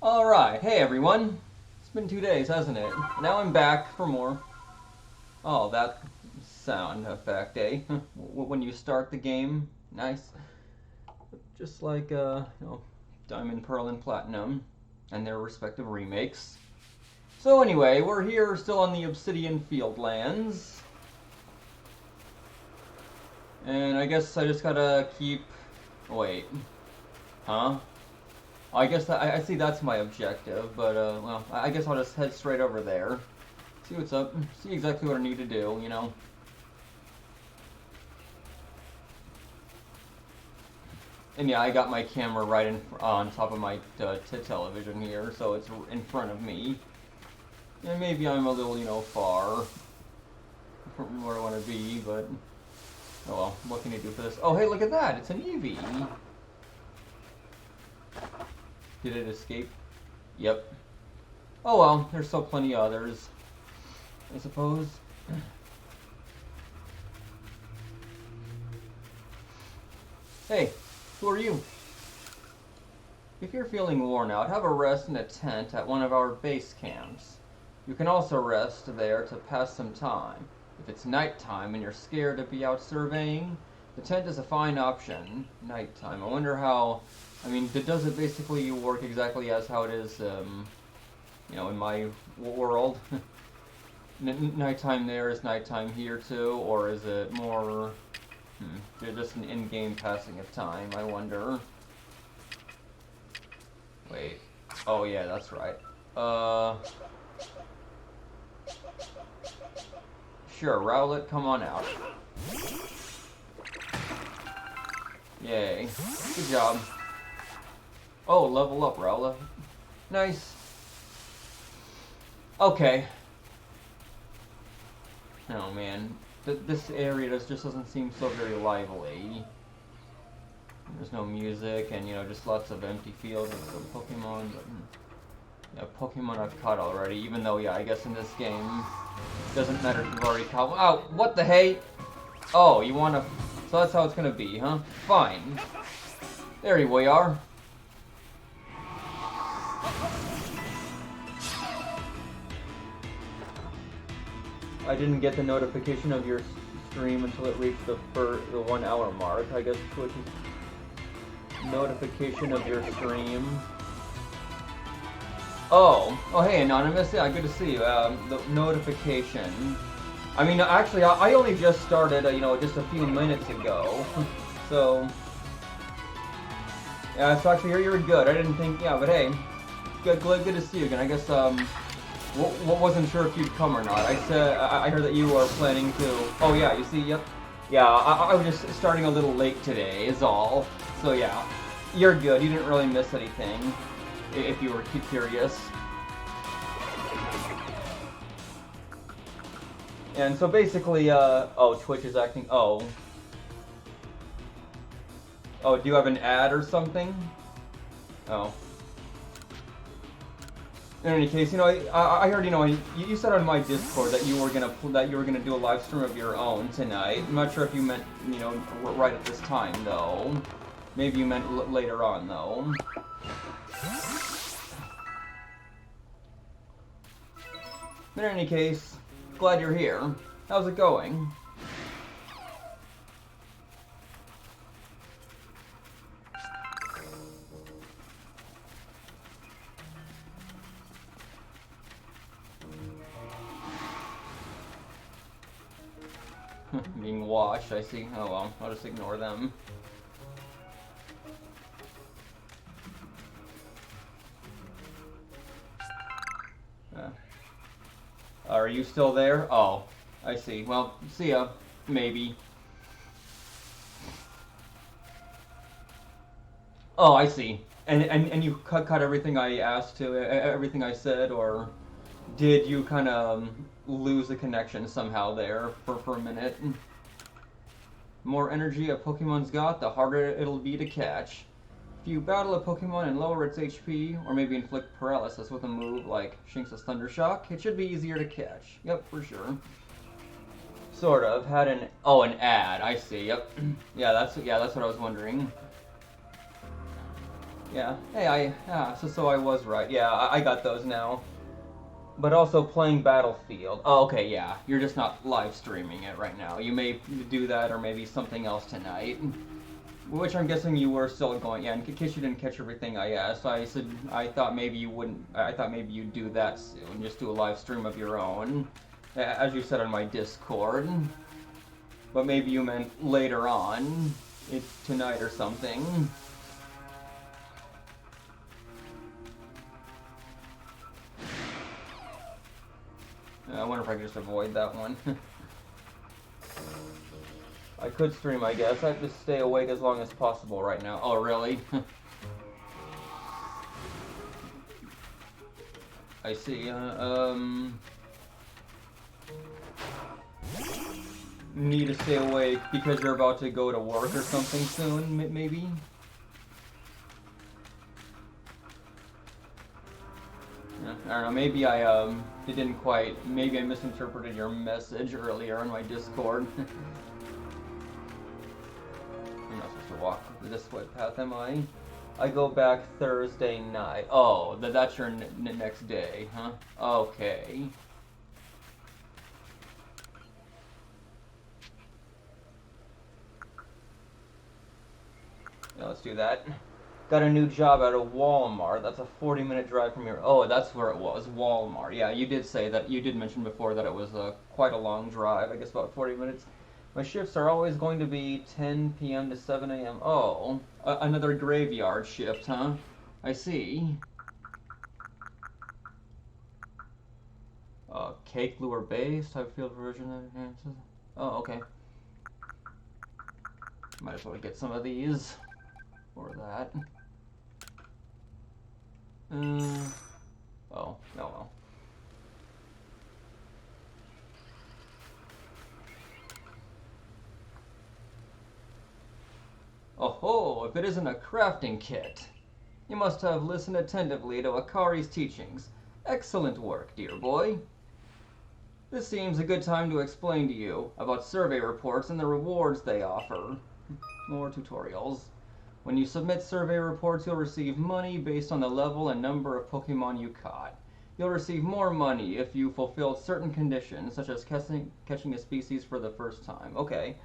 Alright, hey everyone. It's been 2 days, hasn't it? Now I'm back for more. Oh, that sound effect, eh? When you start the game. Nice. Just like, Diamond, Pearl, and Platinum, and their respective remakes. So anyway, we're here still on the Obsidian Fieldlands. And I guess I just gotta keep... Wait. Huh? I guess I see that's my objective, but, well, I guess I'll just head straight over there. See what's up, see exactly what I need to do, you know. And yeah, I got my camera right on top of my television here, so it's in front of me. And maybe I'm a little, far from where I want to be, but... Oh well, what can you do for this? Oh, hey, look at that! It's an Eevee! Did it escape? Yep. Oh well, there's still plenty others, I suppose. Hey, who are you? If you're feeling worn out, have a rest in a tent at one of our base camps. You can also rest there to pass some time. If it's nighttime and you're scared to be out surveying, the tent is a fine option. Nighttime. I wonder how... I mean, does it basically work exactly as how it is, in my world? Nighttime there is nighttime here too, or is it more... just an in-game passing of time, I wonder. Wait. Oh yeah, that's right. Sure, Rowlet, come on out. Yay. Good job. Oh, level up, Rowlet. Nice. Okay. Oh man, this area just doesn't seem so very lively. There's no music, and just lots of empty fields of Pokemon. But, yeah, Pokemon I've caught already. Even though, yeah, I guess in this game, it doesn't matter if you've already caught. Oh, what the hey? Oh, you wanna? So that's how it's gonna be, huh? Fine. There we are. I didn't get the notification of your stream until it reached the 1 hour mark. I guess Twitch is notification of your stream. Oh, hey, Anonymous. Yeah, good to see you. The notification. I mean, actually, I only just started, just a few minutes ago. So, yeah, so actually, you're good. I didn't think, yeah, but hey, good to see you again. I guess, wasn't sure if you'd come or not. I heard that you were planning to. Oh yeah, you see, yep. Yeah, I was just starting a little late today, is all. So yeah, you're good. You didn't really miss anything, if you were curious. And so basically, oh, Twitch is acting. Oh, do you have an ad or something? Oh. In any case, I heard, you said on my Discord that you were gonna do a live stream of your own tonight. I'm not sure if you meant, right at this time though. Maybe you meant later on though. But in any case, glad you're here. How's it going? Being watched, I see. Oh well, I'll just ignore them. Are you still there? Oh, I see. Well, see ya. Maybe. Oh, I see. And you cut everything I asked to, everything I said, or did you kind of lose the connection somehow there for a minute? More energy a Pokemon's got, the harder it'll be to catch. If you battle a Pokemon and lower its HP, or maybe inflict paralysis with a move like Shinx's Thunder Shock, it should be easier to catch. Yep, for sure. Sort of. Had an ad. I see. Yep. Yeah, that's what I was wondering. Yeah. Hey, so I was right. Yeah, I got those now. But also playing Battlefield. Oh, okay, yeah. You're just not live streaming it right now. You may do that or maybe something else tonight. Which I'm guessing you were still going. Yeah, in case you didn't catch everything I asked, I said I thought maybe you wouldn't. I thought maybe you'd do that soon. Just do a live stream of your own, as you said on my Discord. But maybe you meant later on, tonight or something. I wonder if I could just avoid that one. I could stream, I guess. I have to stay awake as long as possible right now. Oh, really? I see. Need to stay awake because you're about to go to work or something soon, maybe? I don't know, maybe it didn't quite, maybe I misinterpreted your message earlier on my Discord. I'm not supposed to walk this way path, am I? I go back Thursday night. Oh, that's your next day, huh? Okay. Yeah, let's do that. Got a new job at a Walmart. That's a 40-minute drive from here. Oh, that's where it was, Walmart. Yeah, you did say that. You did mention before that it was quite a long drive. I guess about 40 minutes. My shifts are always going to be 10 p.m. to 7 a.m. Oh, another graveyard shift, huh? I see. Cake lure base, type field version that enhances. Oh, okay. Might as well get some of these. Or that. Oh, well. Oh, if it isn't a crafting kit. You must have listened attentively to Akari's teachings. Excellent work, dear boy. This seems a good time to explain to you about survey reports and the rewards they offer. More tutorials. When you submit survey reports, you'll receive money based on the level and number of Pokemon you caught. You'll receive more money if you fulfilled certain conditions, such as catching a species for the first time. Okay.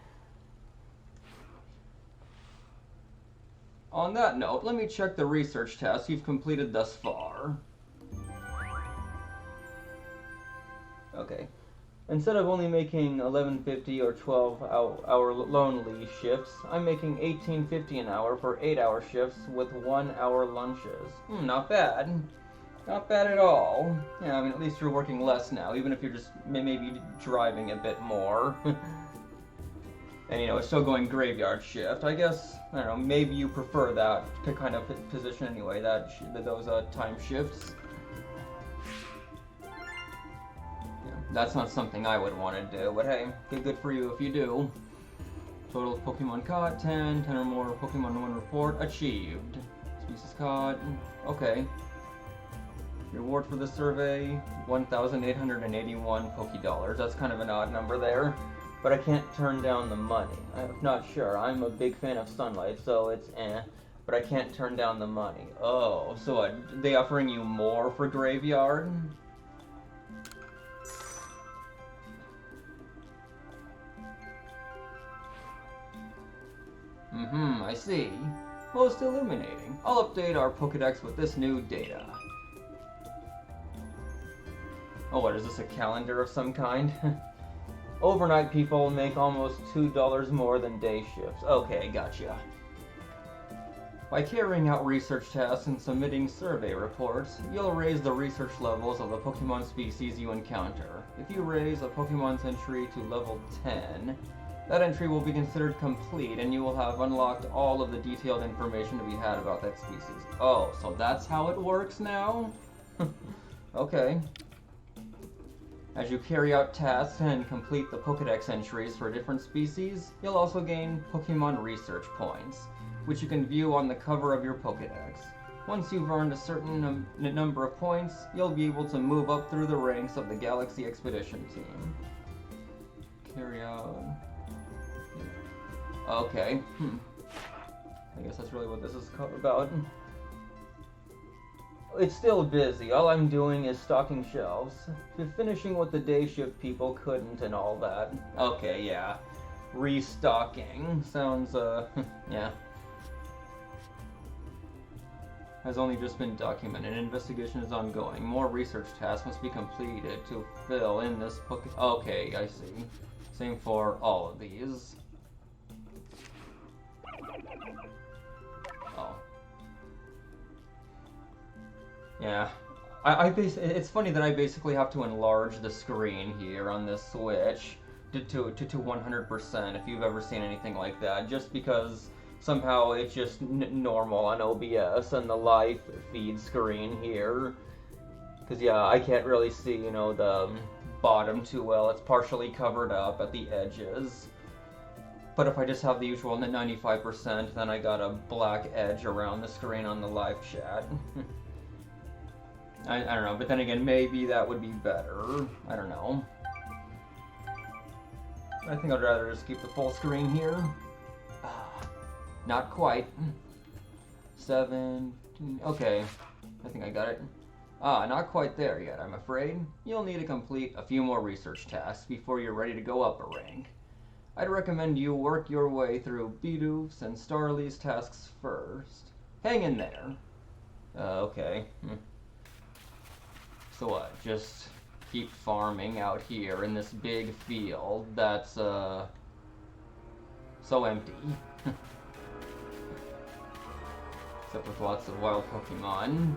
On that note, let me check the research tasks you've completed thus far. Okay. Instead of only making $11.50 or 12-hour lonely shifts, I'm making $18.50 an hour for 8-hour shifts with 1-hour lunches. Not bad. Not bad at all. Yeah, I mean, at least you're working less now, even if you're just maybe driving a bit more. And, you know, it's still going graveyard shift. I guess, I don't know, maybe you prefer that kind of position anyway, those time shifts. That's not something I would want to do, but hey, good for you if you do. Total of Pokemon caught, 10 or more Pokemon 1 report achieved. Species caught, okay. Reward for the survey, 1,881 Pokédollars. That's kind of an odd number there, but I can't turn down the money. I'm not sure, I'm a big fan of Sunlight, so it's but I can't turn down the money. Oh, so are they offering you more for Graveyard? I see. Most illuminating. I'll update our Pokédex with this new data. Oh, what is this, a calendar of some kind? Overnight people make almost $2 more than day shifts. Okay, gotcha. By carrying out research tasks and submitting survey reports, you'll raise the research levels of the Pokemon species you encounter. If you raise a Pokemon's entry to level 10, that entry will be considered complete and you will have unlocked all of the detailed information to be had about that species. Oh, so that's how it works now? Okay. As you carry out tasks and complete the Pokédex entries for different species, you'll also gain Pokemon research points, which you can view on the cover of your Pokédex. Once you've earned a certain number of points, you'll be able to move up through the ranks of the Galaxy Expedition team. Carry out... Okay. I guess that's really what this is about. It's still busy. All I'm doing is stocking shelves. Finishing what the day shift people couldn't and all that. Okay, yeah. Restocking. Sounds, yeah. Has only just been documented. An investigation is ongoing. More research tasks must be completed to fill in this book. Okay, I see. Same for all of these. Oh. Yeah. It's funny that I basically have to enlarge the screen here on this Switch to 100% if you've ever seen anything like that, just because somehow it's just normal on OBS and the live feed screen here. Because, yeah, I can't really see, you know, the bottom too well. It's partially covered up at the edges. But if I just have the usual 95%, then I got a black edge around the screen on the live chat. I don't know, but then again, maybe that would be better. I don't know. I think I'd rather just keep the full screen here. Not quite. 17. Okay. I think I got it. Not quite there yet, I'm afraid. You'll need to complete a few more research tasks before you're ready to go up a rank. I'd recommend you work your way through Bidoof's and Starly's tasks first. Hang in there. Okay. So what? Just keep farming out here in this big field that's, so empty. Except with lots of wild Pokemon.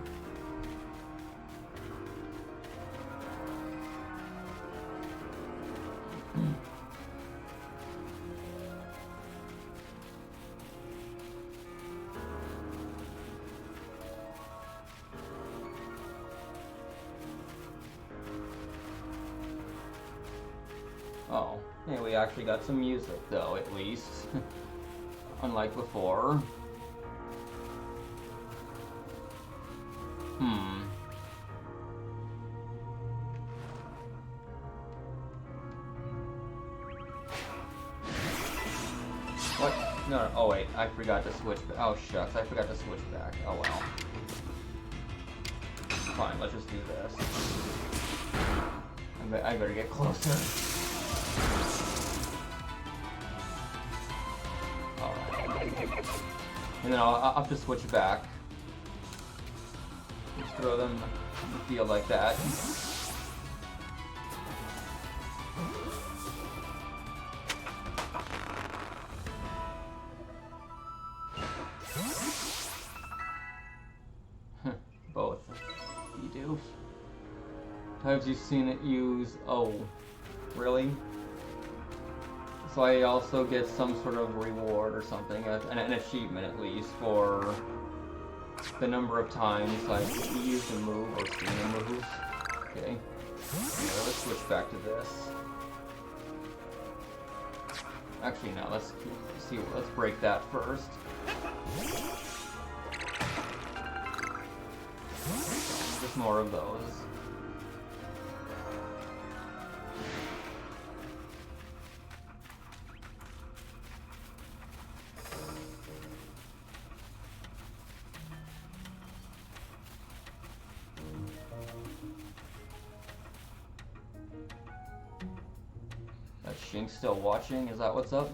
Oh, hey, we actually got some music, though, at least. Unlike before. What? No, oh wait, I forgot to switch back. Oh shucks, I forgot to switch back. Oh well. Fine, let's just do this. I better get closer. Alright. And then I'll have to switch back. Just throw them in the field like that. Both. You do. Times you've seen it use. Oh, really? So I also get some sort of reward or something, an achievement at least, for the number of times I've used a move or seen a move. Okay. Yeah, let's switch back to this. Actually, no. Let's see. Let's break that first. Just more of those. That Shink's still watching? Is that what's up?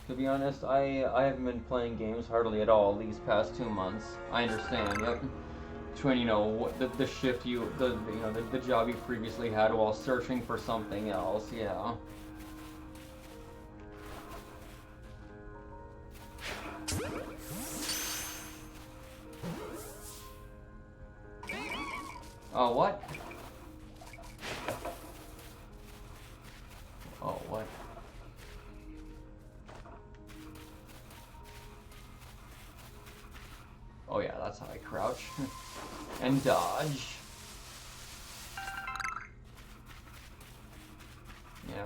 To be honest, I haven't been playing games hardly at all these past 2 months. I understand, yep. Between, you know, what the shift the job you previously had while searching for something else, yeah. Oh, what? Oh, what? Oh yeah, that's how I crouch. And dodge. Yeah.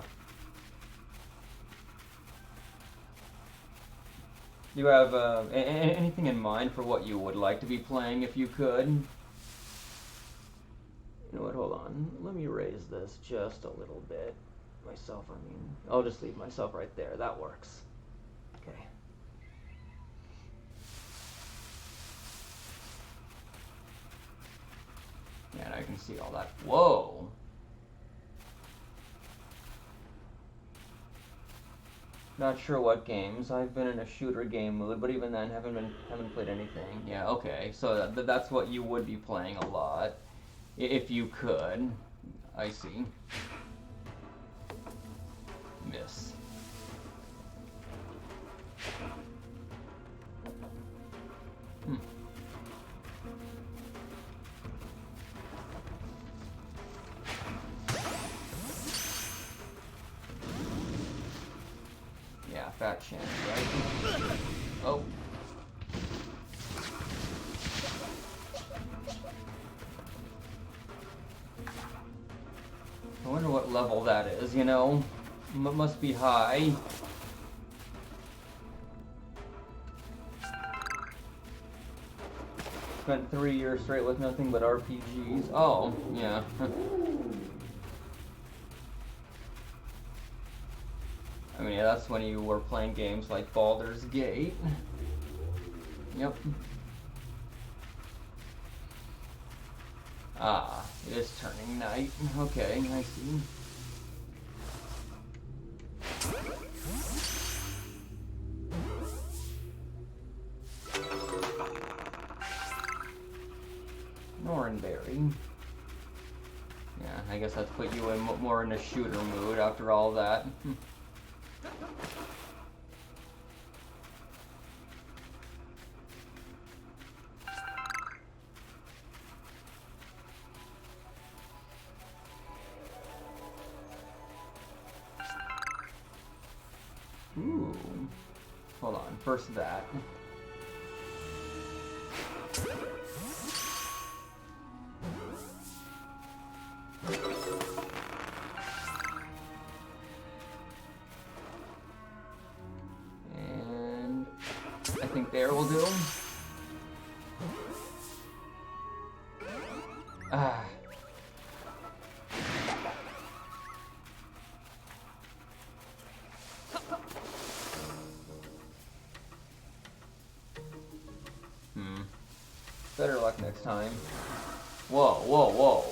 Do you have anything in mind for what you would like to be playing if you could? You know what, hold on. Let me raise this just a little bit. I'll just leave myself right there. That works. Okay. see all that. Whoa. Not sure what games. I've been in a shooter game mood, but even then haven't played anything. Yeah, okay. So that's what you would be playing a lot, if you could. I see. Miss. Yeah, fat chance, right? Oh. I wonder what level that is, you know? Must be high. Spent 3 years straight with nothing but RPGs. Oh, yeah. I mean, yeah, that's when you were playing games like Baldur's Gate. Yep. Ah, it is turning night. Okay, I see. Norenberry. Yeah, I guess that's put you in more in a shooter mood after all that. Ooh. Hold on, first that. And I think there will do. Ah. Better luck next time. Whoa, whoa, whoa.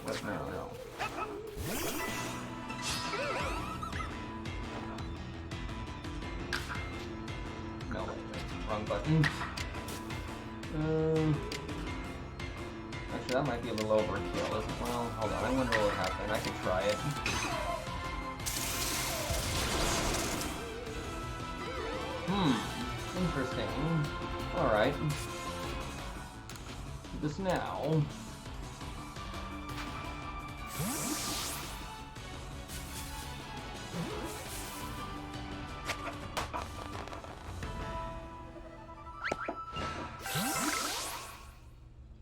What? No, no. No, wait, wrong button. Actually, that might be a little overkill as well. Hold on, I wonder what would happen. I could try it. Interesting. Alright. Do this now.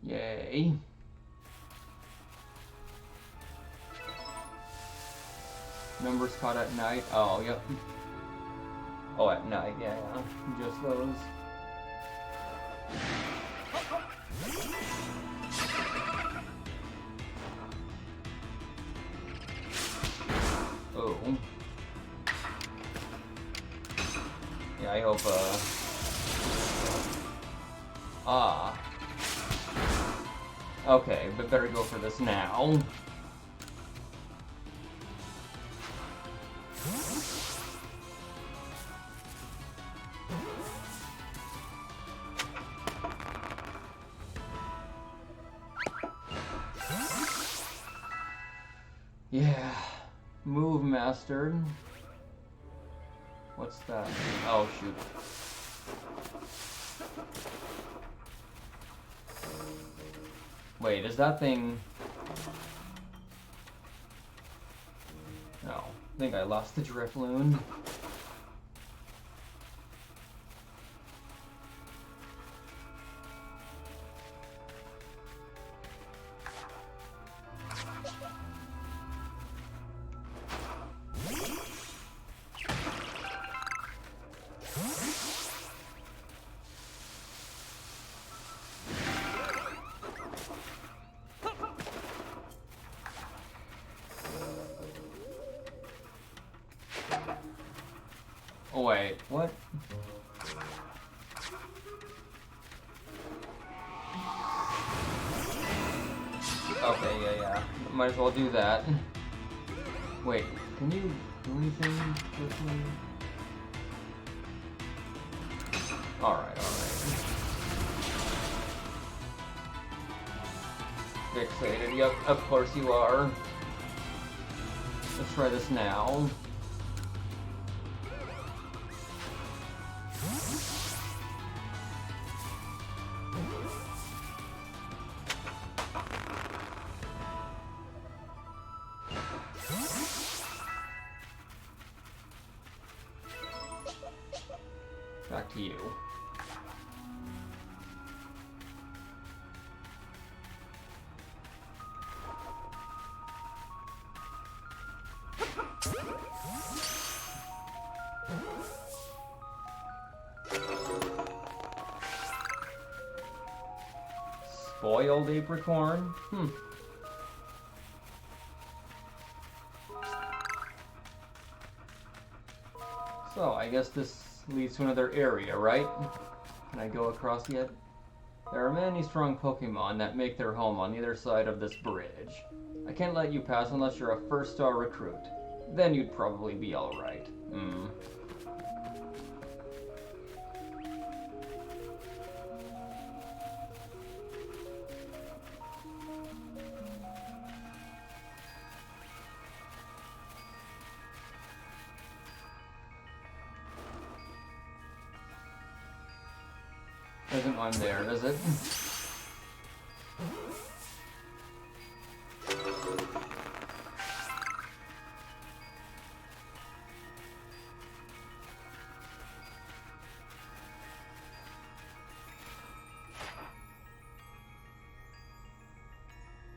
Yay. Numbers caught at night. Oh, yep. Oh, at night, yeah. Just those. Oh. Yeah, I hope, Ah. Okay, but better go for this now. Yeah, move mastered. What's that? Oh, shoot. Wait, is that thing... No, I think I lost the Drifloon. Wait, what? Okay, yeah. Might as well do that. Wait, can you do anything with me? Alright. Fixated, yep, of course you are. Let's try this now. Back to you. Spoiled apricorn? So, I guess this leads to another area, right? Can I go across yet? There are many strong Pokémon that make their home on either side of this bridge. I can't let you pass unless you're a first-star recruit. Then you'd probably be alright. Isn't one there, does it?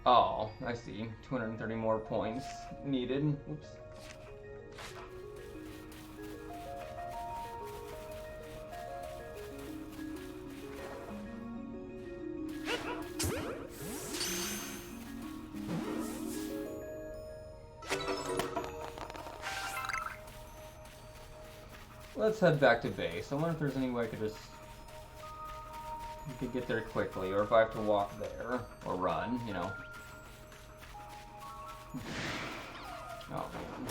Oh, I see. 230 more points needed. Oops. Let's head back to base. I wonder if there's any way I could just... You could get there quickly, or if I have to walk there, or run, you know. Oh, man.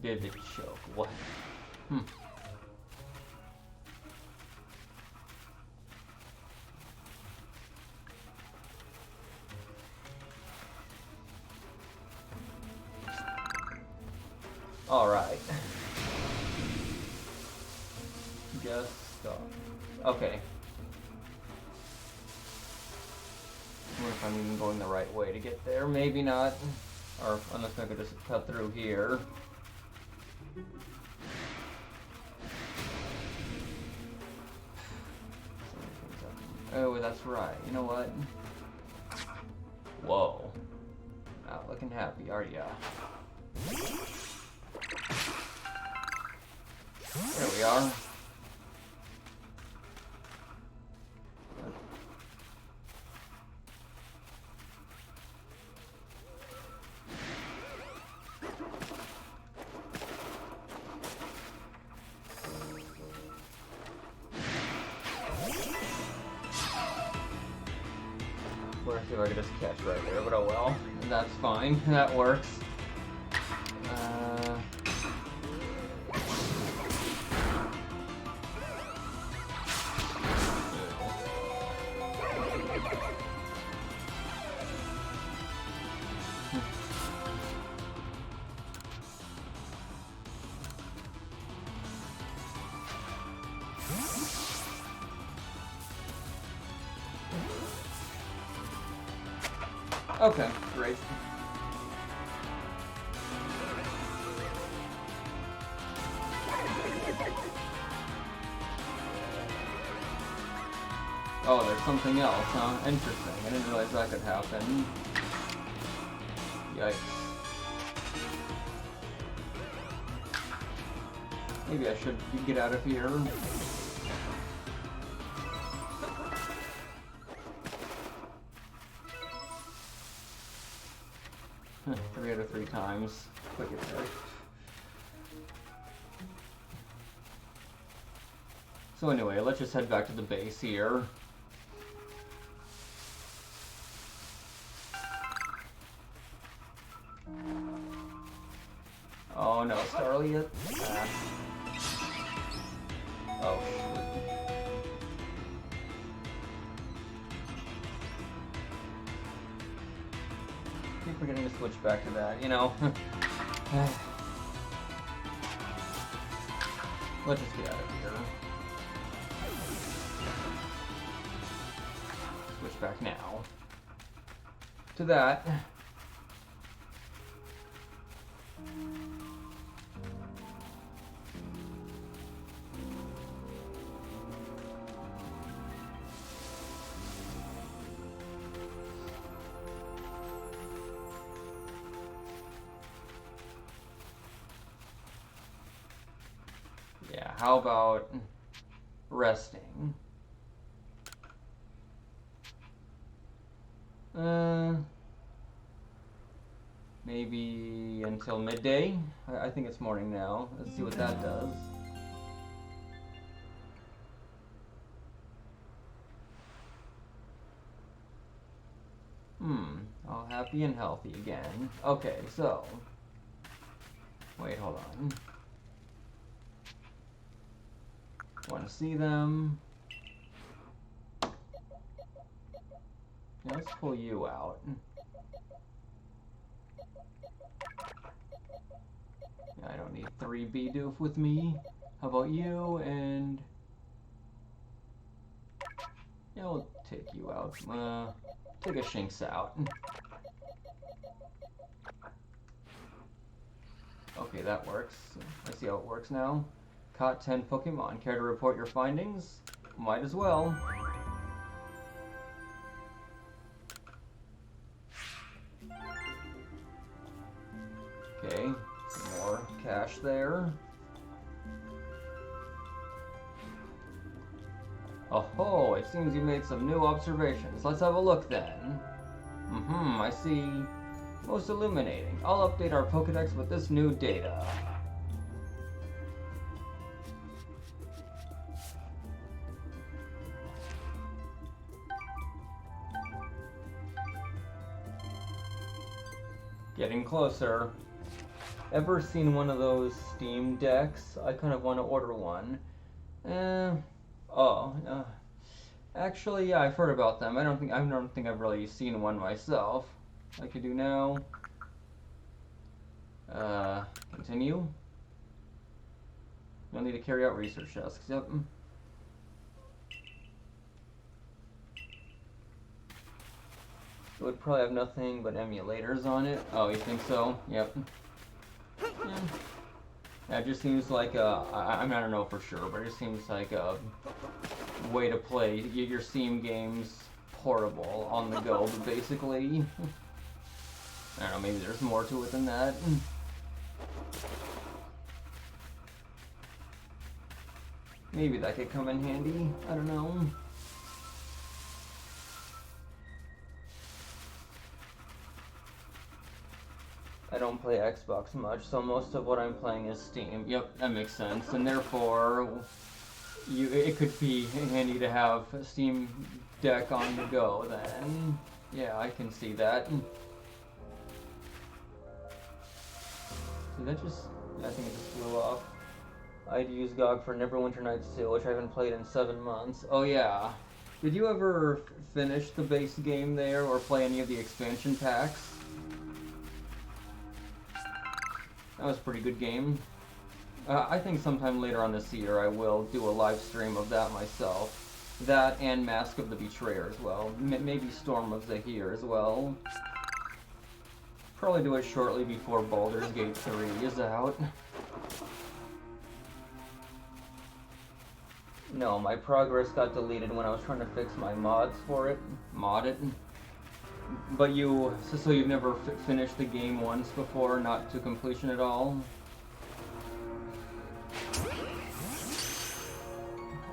Vivid choke. What? Alright. Just stop. Okay. I wonder if I'm even going the right way to get there. Maybe not. Or unless I could just cut through here. Oh, that's right. You know what? Whoa. Not looking happy, are ya? There we are. Let's see if I can just catch right there, but oh well. That's fine. That works. Okay, great. Oh, there's something else, huh? Interesting. I didn't realize that could happen. Yikes. Maybe I should get out of here. 3 out of 3 times. Quick attack. So anyway, let's just head back to the base here. Oh no, Starliet. Oh shoot. Keep forgetting to switch back to that, you know. Let's just get out of here. Switch back now. To that. Yeah, how about resting? Maybe until midday? I think it's morning now. Let's see what that does. All happy and healthy again. Okay, so... Wait, hold on. Want to see them? Yeah, let's pull you out. I don't need 3 Bidoof with me. How about you? And yeah, we'll take you out. Take a Shinx out. Okay, that works. I see how it works now. Caught 10 Pokemon. Care to report your findings? Might as well. Okay, some more cash there. Oh, it seems you made some new observations. Let's have a look then. I see. Most illuminating. I'll update our Pokédex with this new data. Getting closer. Ever seen one of those Steam decks? I kind of want to order one. Actually, yeah, I've heard about them. I don't think I've really seen one myself. I could do now. Continue. You'll need to carry out research tasks. Yep. It would probably have nothing but emulators on it. Oh, you think so? Yep. Yeah, it just seems like I don't know for sure, but it just seems like a way to play your Steam games portable on the go, but basically, I don't know, maybe there's more to it than that. Maybe that could come in handy, I don't know. I don't play Xbox much, so most of what I'm playing is Steam. Yep, that makes sense. And therefore, it could be handy to have a Steam Deck on the go then. Yeah, I can see that. See, I think it just flew off. I'd use GOG for Neverwinter Nights 2, which I haven't played in 7 months. Oh yeah. Did you ever finish the base game there, or play any of the expansion packs? That was a pretty good game. I think sometime later on this year I will do a live stream of that myself. That and Mask of the Betrayer as well. Maybe Storm of Zahir as well. Probably do it shortly before Baldur's Gate 3 is out. No, my progress got deleted when I was trying to fix my mods for it. Mod it. But so you've never finished the game once before, not to completion at all?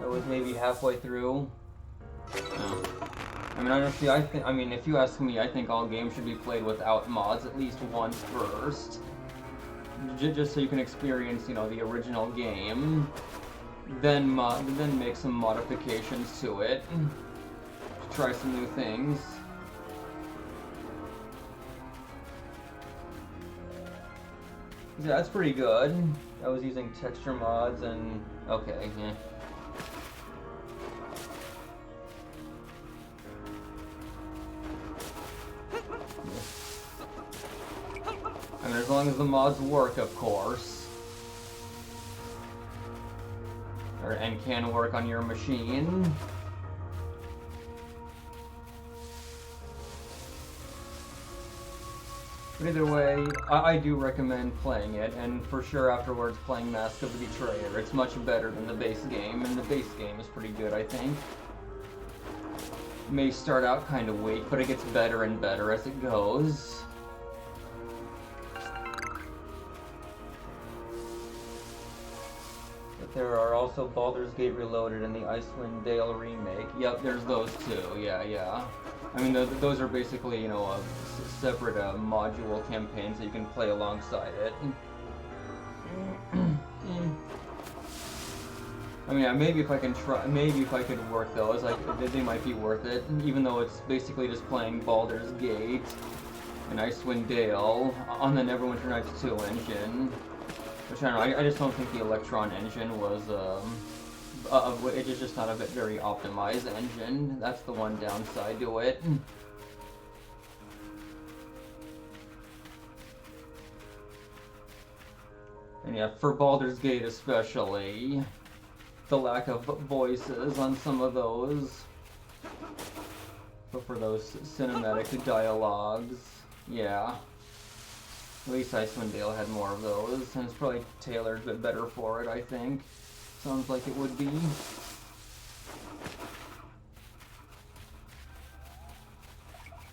I was maybe halfway through. Oh. I mean, honestly, I mean, if you ask me, I think all games should be played without mods at least once first. Just so you can experience, you know, the original game. Then make some modifications to it. Try some new things. Yeah, that's pretty good. I was using texture mods and... okay, yeah. I mean, as long as the mods work, of course. And can work on your machine. But either way, I do recommend playing it, and for sure afterwards playing Mask of the Betrayer. It's much better than the base game, and the base game is pretty good, I think. It may start out kind of weak, but it gets better and better as it goes. But there are also Baldur's Gate Reloaded and the Icewind Dale remake. Yep, there's those too, yeah. I mean, those are basically, you know, separate module campaigns that you can play alongside it. I mean, yeah, maybe if I can try, maybe if I could work those, they might be worth it. Even though it's basically just playing Baldur's Gate and Icewind Dale on the Neverwinter Nights 2 engine. Which I don't know, I just don't think the Electron engine was, it's just not a very optimized engine. That's the one downside to it. And yeah, for Baldur's Gate especially, the lack of voices on some of those. But for those cinematic dialogues, yeah. At least Icewind Dale had more of those, and it's probably tailored a bit better for it, I think. Sounds like it would be.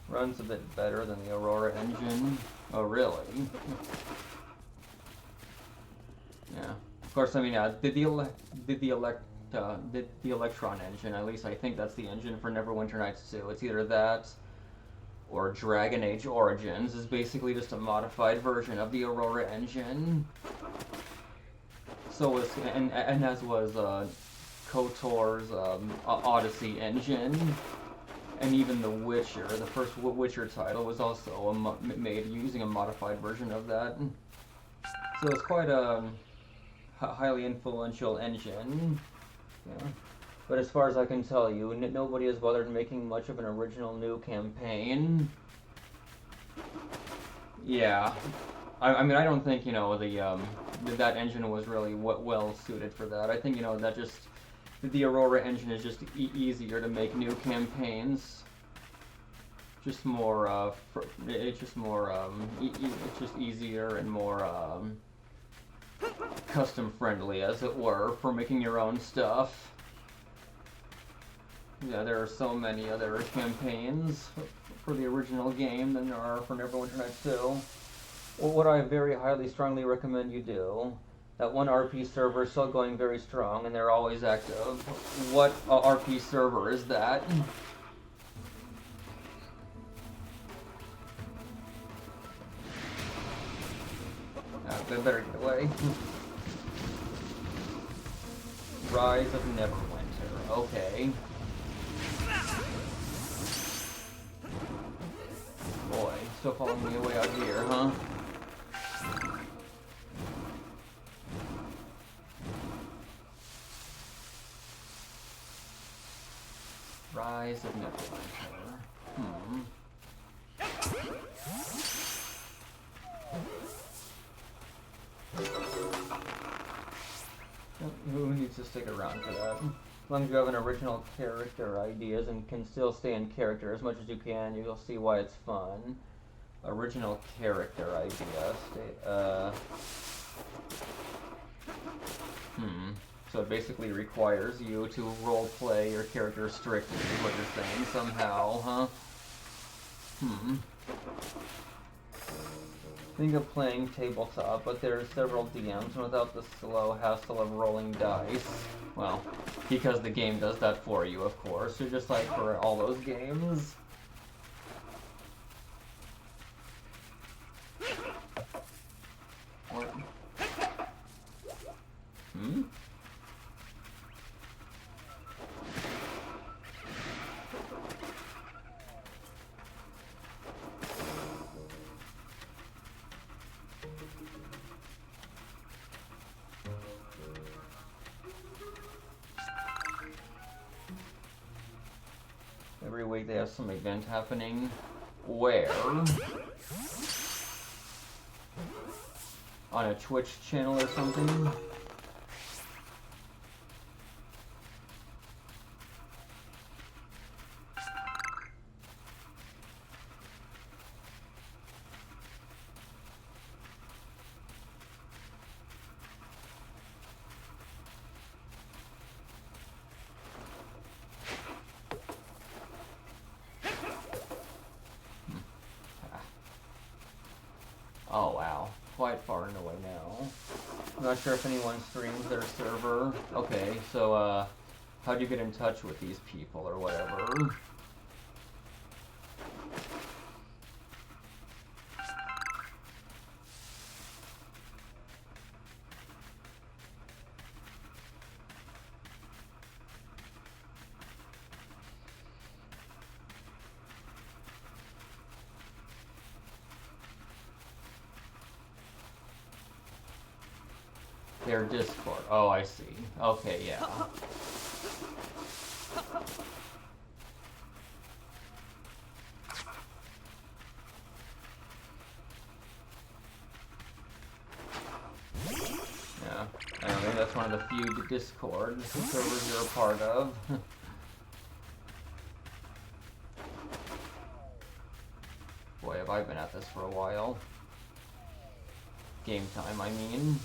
Runs a bit better than the Aurora engine. Oh, really? Yeah. Of course, I mean, yeah, did the Electron engine, at least I think that's the engine for Neverwinter Nights 2. It's either that or Dragon Age Origins is basically just a modified version of the Aurora engine. So was and as was KOTOR's Odyssey engine, and even The Witcher, the first Witcher title, was also made using a modified version of that. So it's quite a highly influential engine. Yeah. But as far as I can tell you, nobody has bothered making much of an original new campaign. Yeah. I mean, I don't think, you know, that engine was really well suited for that. I think, you know, that just... the Aurora engine is just easier to make new campaigns. Just more, it's just more, it's just easier and more, custom-friendly, as it were, for making your own stuff. Yeah, there are so many other campaigns for the original game than there are for Neverwinter Nights 2. Well, what I very highly strongly recommend you do, that one RP server is still going very strong and they're always active. What RP server is that? They better get away. Rise of Neverwinter, okay. Boy, still following me way out here, huh? Rise of Neverwinter. Who needs to stick around for that? As long as you have an original character ideas and can still stay in character as much as you can, you'll see why it's fun. Original character idea. So it basically requires you to roleplay your character strictly, is what you're saying, somehow, huh? Think of playing tabletop, but there are several DMs without the slow hassle of rolling dice. Well, because the game does that for you, of course. You're just like for all those games. What? Hmm? Every week they have some event happening. Where? On a Twitch channel or something? Oh wow, quite far and away now. I'm not sure if anyone streams their server. Okay, so how do you get in touch with these people or whatever? Their Discord. Oh, I see. Okay, yeah. Yeah, I don't think that's one of the few Discord servers you're a part of. Boy, have I been at this for a while. Game time, I mean.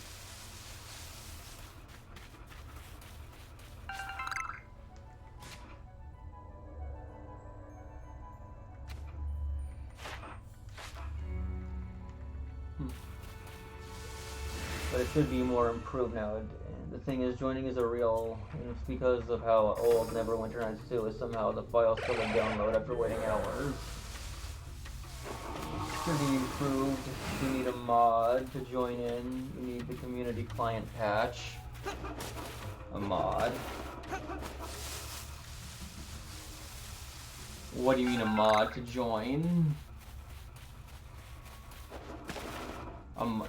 But it should be more improved now. And the thing is, joining is a real, and it's because of how old Neverwinter Nights 2 is. Somehow the file still didn't download after waiting hours. Should be improved. You need a mod to join in. You need the community client patch. A mod. What do you mean a mod to join?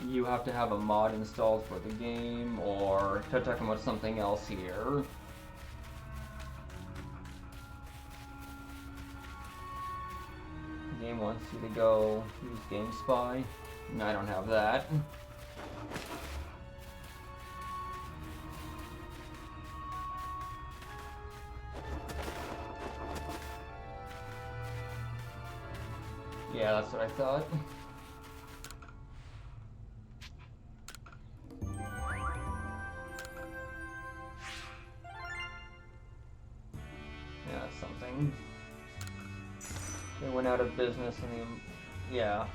You have to have a mod installed for the game, or to talk about something else here. The game wants you to go use GameSpy. No, I don't have that. Yeah, that's what I thought. Yeah, that's something. They went out of business in the... yeah.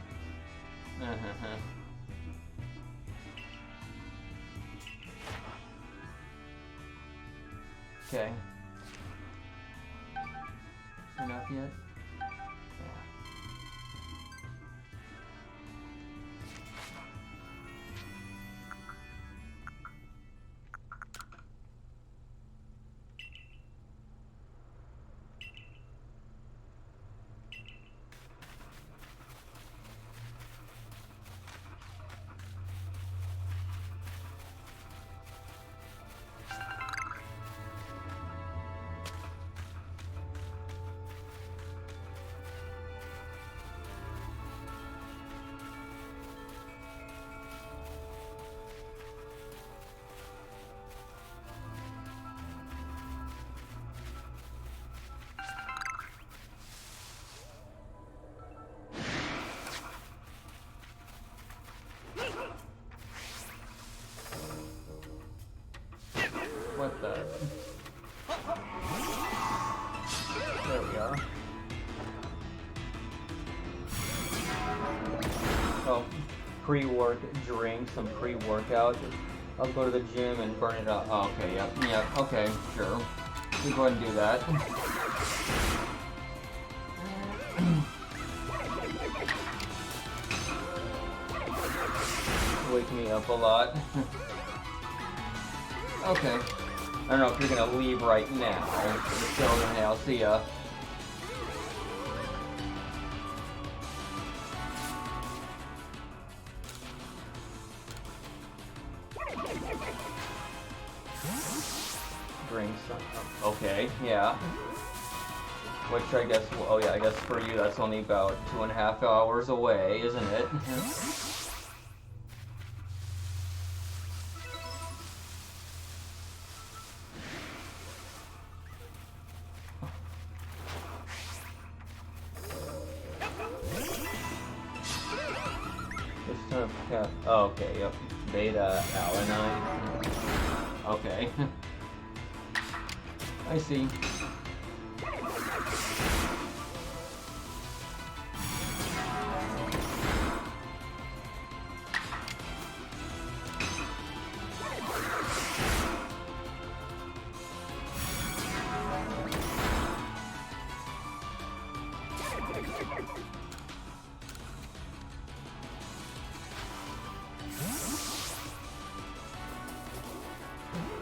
Okay. Enough yet? pre-work drink, some pre-workout. I'll go to the gym and burn it up. Oh, okay, yep, okay, sure. We go ahead and do that. Wake me up a lot. Okay. I don't know if you're gonna leave right now. So, okay, I'll see ya. Drink some. Okay, yeah. Which I guess, oh yeah, I guess for you that's only about 2.5 hours away, isn't it? Oh, okay, yep. Beta alanine. Okay. I see.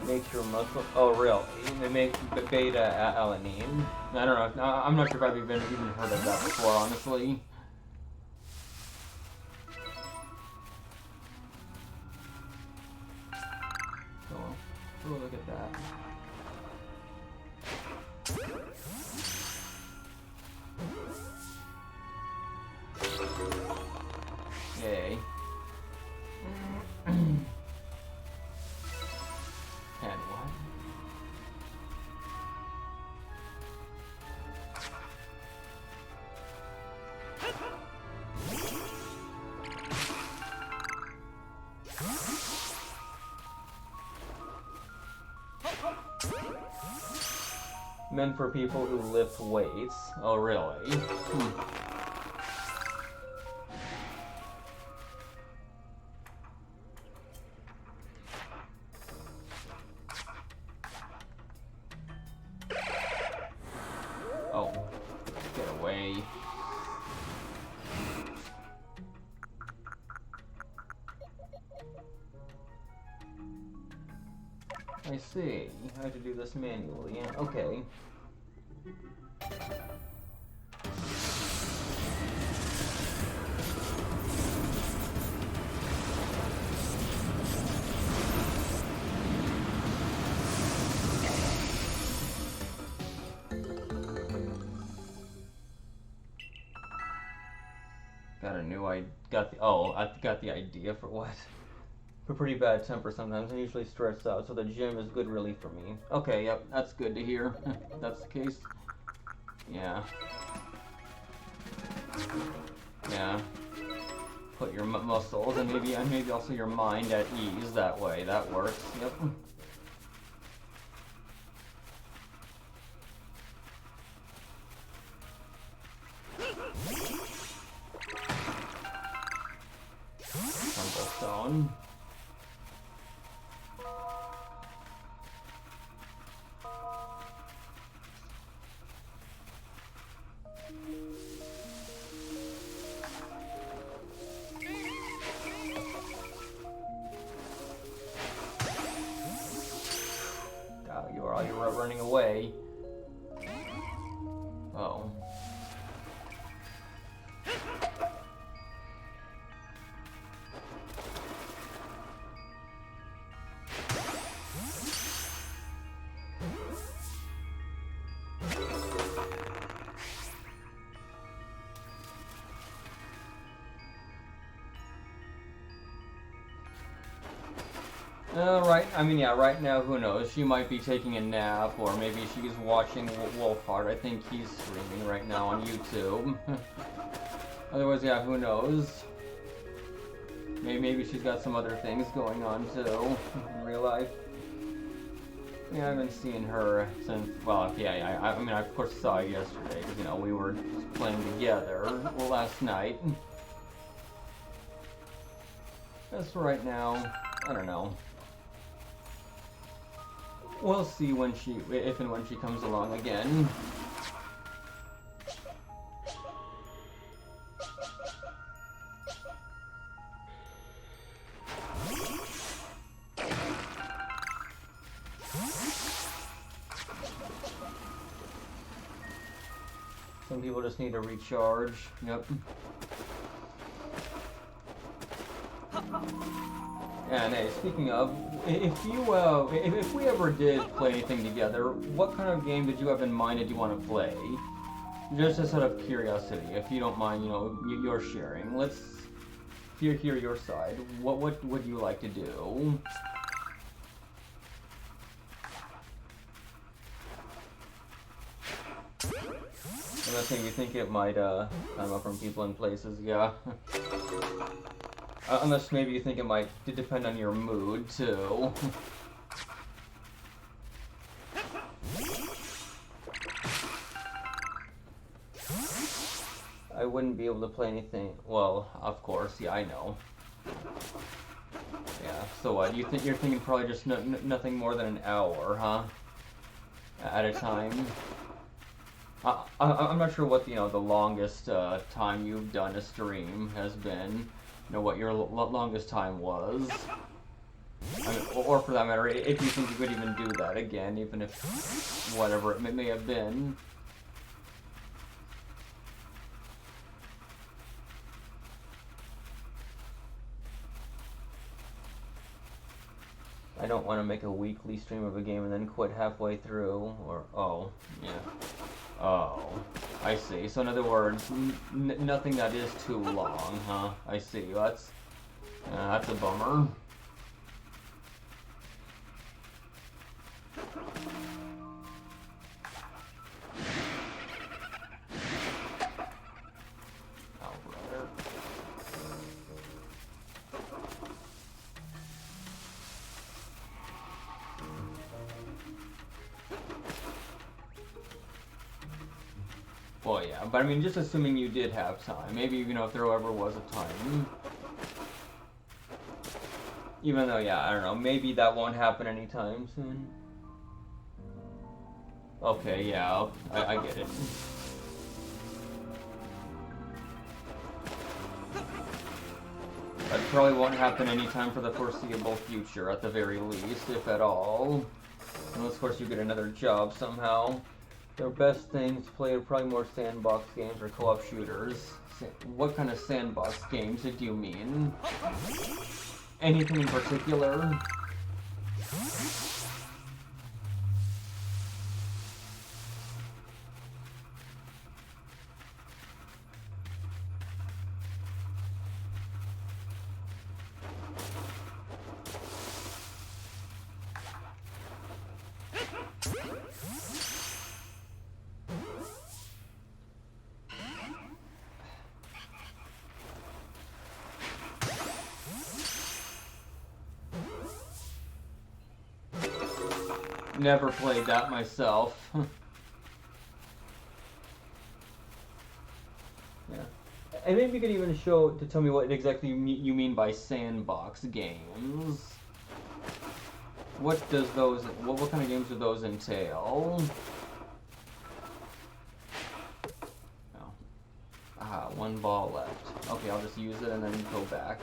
Makes your muscle. Oh, really? They make beta alanine. I don't know. I'm not sure if I've even heard of that before, honestly. Oh, look at that. Yay. And what? Meant for people who lift weights. Oh, really? Oh, get away. I see. I have to do this manually. Yeah, okay. I got the idea for what. A pretty bad temper sometimes. I'm usually stressed out, so the gym is good relief for me. Okay, yep, that's good to hear. If that's the case. Yeah. Yeah. Put your muscles and maybe also your mind at ease that way. That works. Yep. Stone. Oh, you're running away. Oh. Right, I mean, yeah, right now, who knows? She might be taking a nap, or maybe she's watching Wolfheart. I think he's streaming right now on YouTube. Otherwise, yeah, who knows? Maybe she's got some other things going on, too, in real life. Yeah, I haven't seen her since, well, yeah, I mean, I of course saw her yesterday, because, you know, we were playing together last night. As for right now, I don't know. We'll see if and when she comes along again. Some people just need to recharge. Yep. And hey, speaking of, if we ever did play anything together, what kind of game did you have in mind that you want to play? Just as sort of curiosity, if you don't mind, you know, you're sharing. Let's hear your side. What would you like to do? Unless you think it might come up from people and places, yeah. Unless maybe you think it might depend on your mood, too. I wouldn't be able to play anything. Well, of course, yeah, I know. Yeah, so what? You're thinking probably just nothing more than an hour, huh? At a time? I'm not sure what the longest time you've done a stream has been. You know what your longest time was. I mean, or for that matter, if you think you could even do that again, even if whatever it may have been. I don't want to make a weekly stream of a game and then quit halfway through, or, oh, yeah. Oh, I see. So in other words, nothing that is too long, huh? I see. That's a bummer. Oh, brother. Well, yeah, but I mean, just assuming you did have time. Maybe, if there ever was a time. Even though, yeah, I don't know, maybe that won't happen anytime soon. Okay, yeah, I get it. That probably won't happen anytime for the foreseeable future, at the very least, if at all. Unless, of course, you get another job somehow. Their best things to play are probably more sandbox games or co-op shooters. What kind of sandbox games do you mean? Anything in particular? Never played that myself. Yeah. And maybe you could even tell me what exactly you mean by sandbox games. What kind of games do those entail? Oh. Ah, one ball left. Okay, I'll just use it and then go back.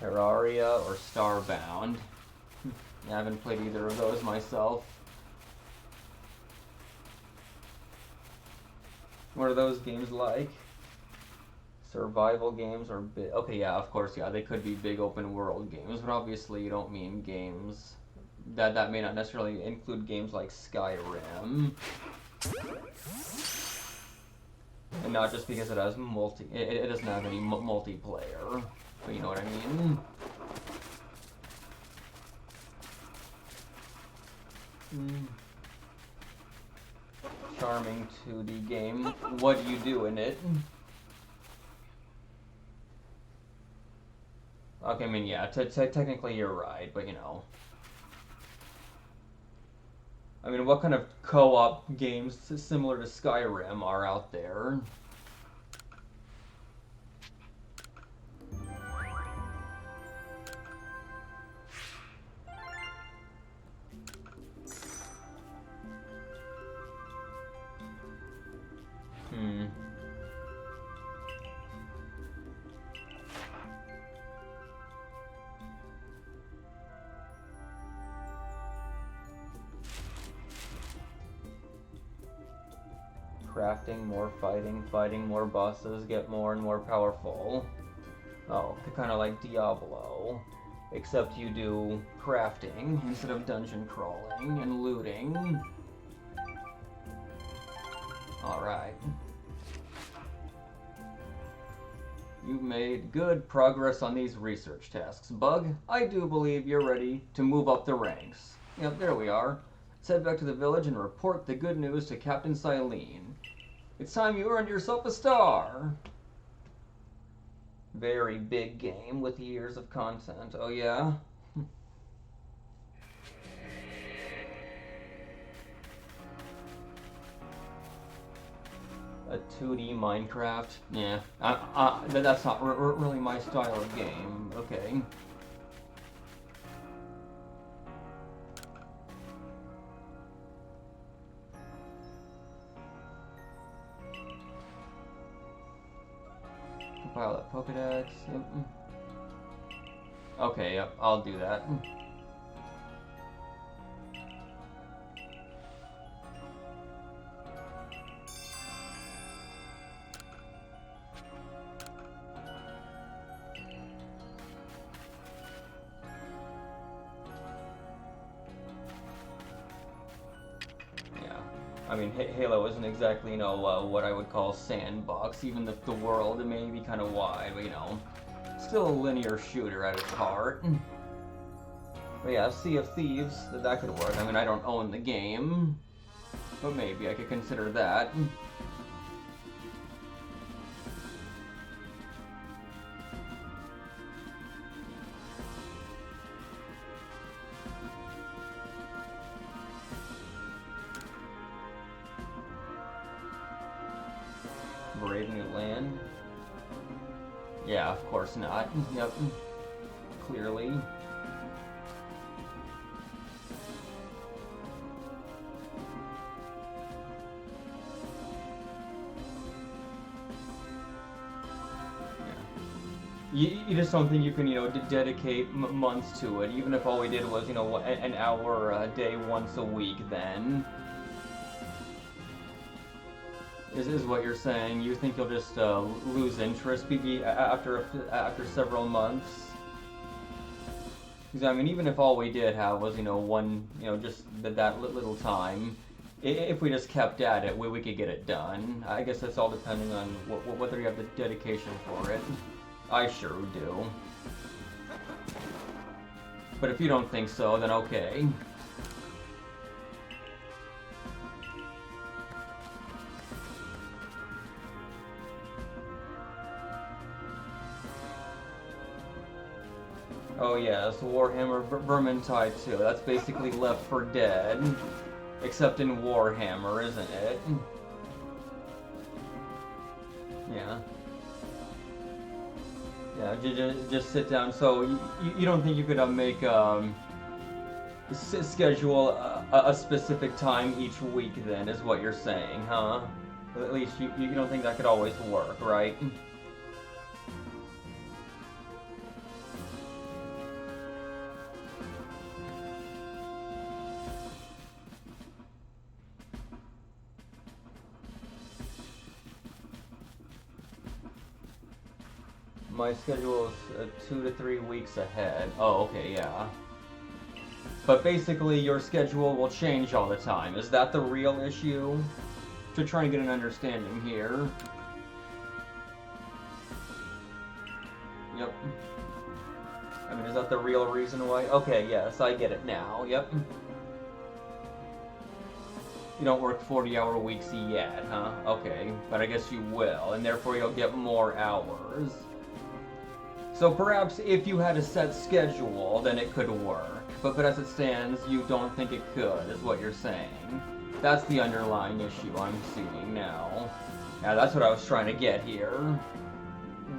Terraria or Starbound. I haven't played either of those myself. What are those games like? Survival games or big... Okay, yeah, of course, yeah, they could be big open world games, but obviously you don't mean games... That may not necessarily include games like Skyrim. And not just because it has it doesn't have any multiplayer. But you know what I mean? Charming 2D game. What do you do in it? Okay, I mean, yeah, technically you're right, but I mean, what kind of co-op games similar to Skyrim are out there? crafting, more fighting, fighting more bosses, get more and more powerful. Oh, kind of like Diablo. Except you do crafting instead of dungeon crawling and looting. Alright. You've made good progress on these research tasks. Bug, I do believe you're ready to move up the ranks. Yep, there we are. Let's head back to the village and report the good news to Captain Silene. It's time you earned yourself a star! Very big game with years of content. Oh yeah? A 2D Minecraft? Yeah. That's not really my style of game. Okay. Compile that Pokédex. Yep. Okay, yep, I'll do that. I mean, Halo isn't exactly, you know, what I would call sandbox, even if the world may be kind of wide, but, you know, still a linear shooter at its heart. But yeah, Sea of Thieves, that could work. I mean, I don't own the game, but maybe I could consider that. Brave New Land? Yeah, of course not. Yep. Clearly. You just don't think you can, you know, dedicate months to it, even if all we did was, you know, an hour a day once a week, then? Is what you're saying? You think you'll just lose interest after several months? Because I mean, even if all we did have was, you know, one, you know, just that little time, if we just kept at it, we could get it done. I guess that's all depending on whether you have the dedication for it. I sure do. But if you don't think so, then okay. Oh yes, Warhammer Vermintide 2. That's basically Left 4 Dead, except in Warhammer, isn't it? Yeah. Yeah, just sit down. So you don't think you could make schedule a specific time each week? Then is what you're saying, huh? At least you don't think that could always work, right? My schedule is 2 to 3 weeks ahead. Oh, okay, yeah. But basically, your schedule will change all the time. Is that the real issue? To try and get an understanding here. Yep. I mean, is that the real reason why? Okay, yes, I get it now. Yep. You don't work 40-hour weeks yet, huh? Okay, but I guess you will, and therefore you'll get more hours. So perhaps if you had a set schedule, then it could work. But as it stands, you don't think it could, is what you're saying. That's the underlying issue I'm seeing now. Yeah, that's what I was trying to get here.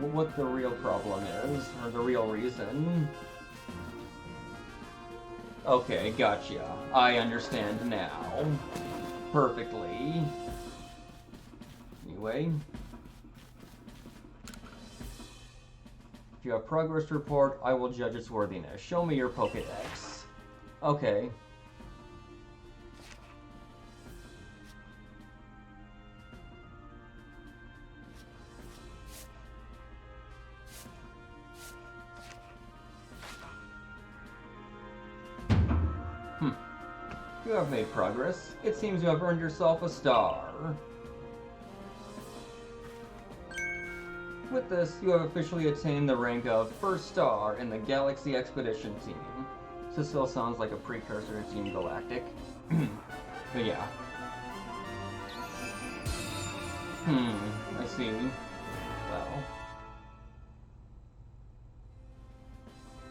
What the real problem is, or the real reason. Okay, gotcha. I understand now. Perfectly. Anyway. If you have progress report, I will judge its worthiness. Show me your Pokédex. Okay. You have made progress. It seems you have earned yourself a star. With this, you have officially attained the rank of First Star in the Galaxy Expedition Team. This still sounds like a precursor to Team Galactic. But yeah. I see. Well.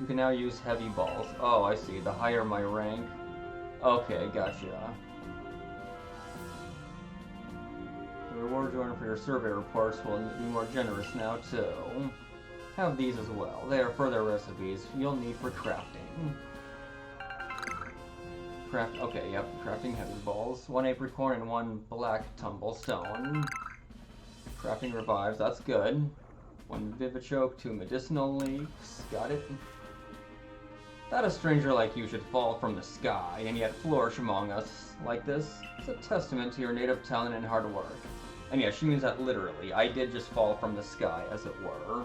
You can now use heavy balls. Oh, I see. The higher my rank. Okay, gotcha. The reward you earn for your survey reports will be more generous now, too. Have these as well. They are further recipes you'll need for crafting. Okay, yep, crafting heavy balls. 1 apricorn and 1 black tumblestone. Crafting revives, that's good. 1 vivichoke, 2 medicinal leaves. Got it. That a stranger like you should fall from the sky and yet flourish among us like this. It's a testament to your native talent and hard work. And yeah, she means that literally. I did just fall from the sky, as it were.